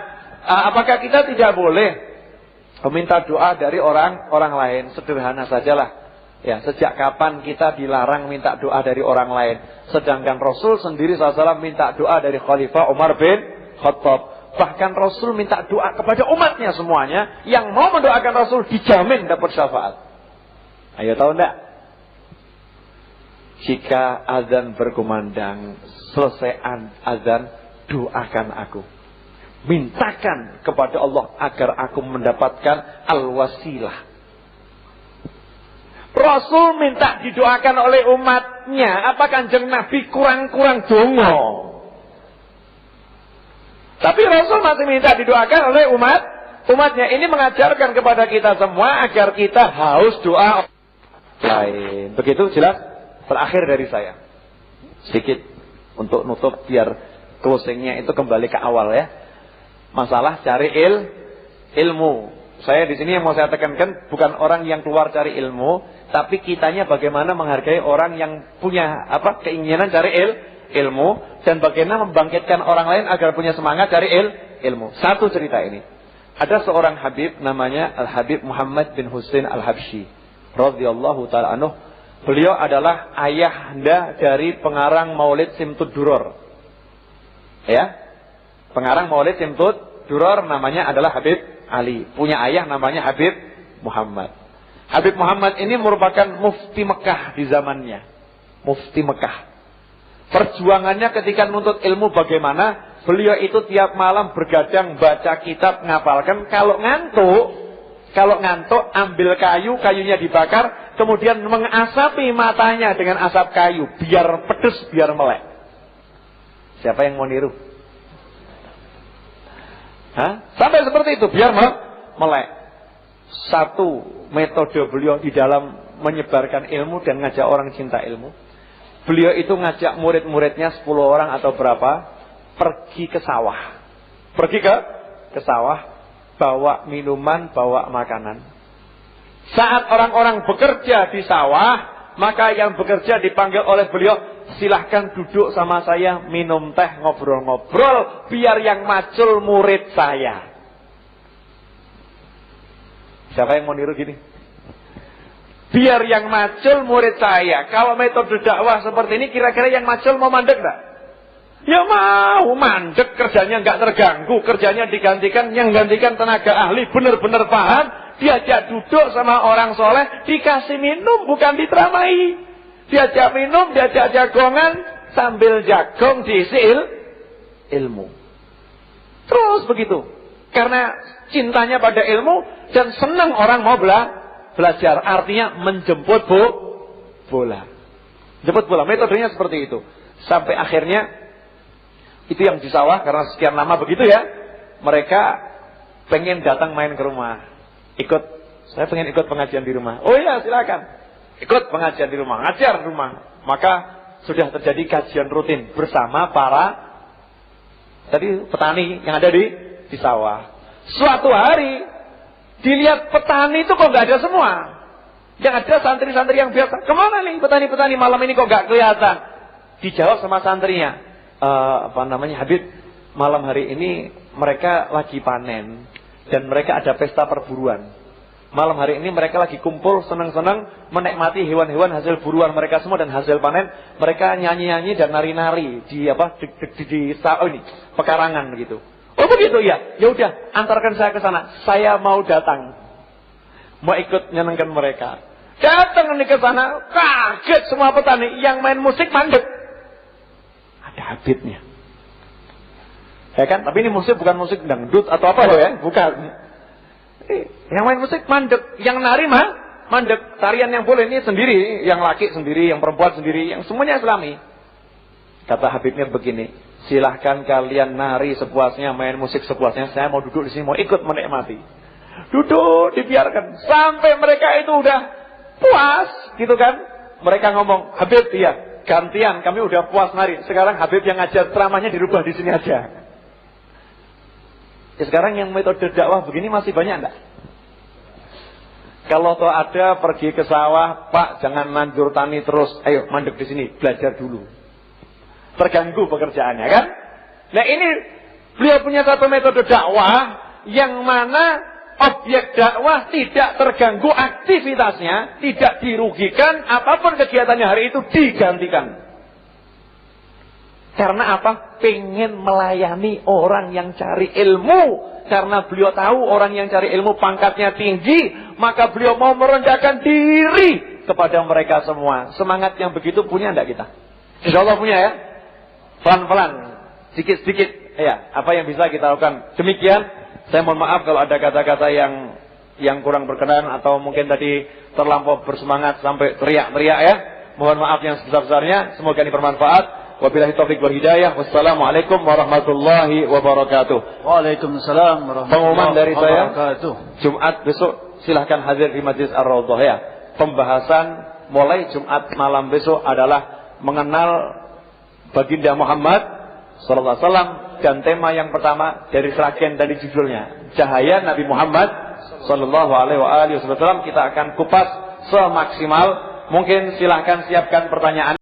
apakah kita tidak boleh meminta doa dari orang lain? Sederhana sajalah. Ya, sejak kapan kita dilarang minta doa dari orang lain? Sedangkan Rasul sendiri SAW minta doa dari Khalifah Umar bin Khattab. Bahkan Rasul minta doa kepada umatnya semuanya. Yang mau mendoakan Rasul dijamin dapat syafaat. Ayo tahu enggak? Jika azan berkumandang, selesai azan, doakan aku. Mintakan kepada Allah agar aku mendapatkan al-wasilah. Rasul minta didoakan oleh umatnya. Apa Kanjeng Nabi kurang-kurang dongo? Tapi Rasul masih minta didoakan oleh umatnya. Ini mengajarkan kepada kita semua agar kita haus doa lain. Begitu jelas? Terakhir dari saya, sedikit untuk nutup biar closingnya itu kembali ke awal ya. Masalah cari ilmu. Saya di sini yang mau saya tekankan bukan orang yang keluar cari ilmu, tapi kitanya bagaimana menghargai orang yang punya keinginan cari ilmu dan bagaimana membangkitkan orang lain agar punya semangat cari ilmu. Satu cerita ini. Ada seorang Habib namanya Al-Habib Muhammad bin Husain Al-Habsyi radhiyallahu taala anhu. Beliau adalah ayahanda dari pengarang Maulid Simtud Duror. Ya. Pengarang Maulid Simtud Duror namanya adalah Habib Ali. Punya ayah namanya Habib Muhammad. Habib Muhammad ini merupakan mufti Mekah di zamannya. Mufti Mekah. Perjuangannya ketika menuntut ilmu bagaimana? Beliau itu tiap malam bergadang baca kitab, ngapalkan. Kalau ngantuk ambil kayu, kayunya dibakar, kemudian mengasapi matanya dengan asap kayu. Biar pedes, biar melek. Siapa yang mau niru? Sampai seperti itu biar melek. Satu metode beliau di dalam menyebarkan ilmu dan ngajak orang cinta ilmu. Beliau itu ngajak murid-muridnya 10 orang atau berapa pergi ke sawah. Pergi ke sawah, bawa minuman, bawa makanan. Saat orang-orang bekerja di sawah, maka yang bekerja dipanggil oleh beliau, silahkan duduk sama saya, minum teh, ngobrol-ngobrol, biar yang macul murid saya. Siapa yang mau niru gini? Biar yang macul murid saya. Kalau metode dakwah seperti ini, kira-kira yang macul mau mandek enggak? Ya mau mandek, kerjanya enggak terganggu, kerjanya digantikan, yang gantikan tenaga ahli, benar-benar paham, diajak duduk sama orang soleh, dikasih minum, bukan diteramai. Diajak minum, diajak jagongan, sambil jagong diisi ilmu. Terus begitu. Karena cintanya pada ilmu dan senang orang mau belajar. Artinya menjemput bola. Jemput bola, metodenya seperti itu. Sampai akhirnya, itu yang di sawah, karena sekian lama begitu ya, mereka pengen datang main ke rumah. Saya pengen ikut pengajian di rumah. Oh iya silakan. Ikut pengajian di rumah, ngajar di rumah. Maka sudah terjadi kajian rutin bersama para petani yang ada di sawah. Suatu hari dilihat petani itu kok nggak ada semua. Yang ada santri-santri yang biasa. Kemana nih petani-petani malam ini kok nggak kelihatan? Dijawab sama santrinya. Habib, malam hari ini mereka lagi panen dan mereka ada pesta perburuan. Malam hari ini mereka lagi kumpul senang-senang menikmati hewan-hewan hasil buruan mereka semua dan hasil panen. Mereka nyanyi-nyanyi dan nari-nari di pekarangan begitu. Oh begitu ya. Ya udah, antarkan saya ke sana. Saya mau datang. Mau ikut nyenengkan mereka. Datang nih ke sana, kaget semua petani yang main musik mandek. Ada Habibnya. Ya kan? Tapi ini musik bukan musik dangdut atau apa loh ya, bukan. Yang main musik mandek, yang nari mandek. Tarian yang boleh ini sendiri, yang laki sendiri, yang perempuan sendiri, yang semuanya Islami. Kata Habibnya begini, silahkan kalian nari sepuasnya, main musik sepuasnya. Saya mau duduk di sini, mau ikut menikmati. Duduk, dibiarkan sampai mereka itu udah puas, gitu kan? Mereka ngomong, Habib, iya, gantian, kami udah puas nari. Sekarang Habib yang ngajar ceramahnya dirubah di sini aja. Ya, sekarang yang metode dakwah begini masih banyak enggak? Kalau toh ada pergi ke sawah, Pak, jangan manjur tani terus. Ayo mandek di sini, belajar dulu. Terganggu pekerjaannya kan? Nah ini beliau punya satu metode dakwah yang mana objek dakwah tidak terganggu aktivitasnya, tidak dirugikan, apapun kegiatannya hari itu digantikan. Karena apa? Pengen melayani orang yang cari ilmu. Karena beliau tahu orang yang cari ilmu pangkatnya tinggi, maka beliau mau merendahkan diri kepada mereka semua. Semangat yang begitu punya enggak kita? Insya Allah punya ya. Pelan-pelan, sedikit-sedikit. Ya, apa yang bisa kita lakukan? Demikian. Saya mohon maaf kalau ada kata-kata yang kurang berkenan atau mungkin tadi terlampau bersemangat sampai teriak-teriak ya. Mohon maaf yang sebesar-besarnya. Semoga ini bermanfaat. Wabillahi taufiq wal hidayah. Wassalamualaikum warahmatullahi wabarakatuh. Waalaikumsalam warahmatullahi Pengumuman dari saya, wabarakatuh. Jumat besok silahkan hadir di Majlis Ar-Raudhah ya. Pembahasan mulai Jumat malam besok adalah mengenal Baginda Muhammad sallallahu alaihi wasallam, dan tema yang pertama dari seragen tadi judulnya Cahaya Nabi Muhammad sallallahu alaihi wasallam. Kita akan kupas semaksimal mungkin. Silahkan siapkan pertanyaan.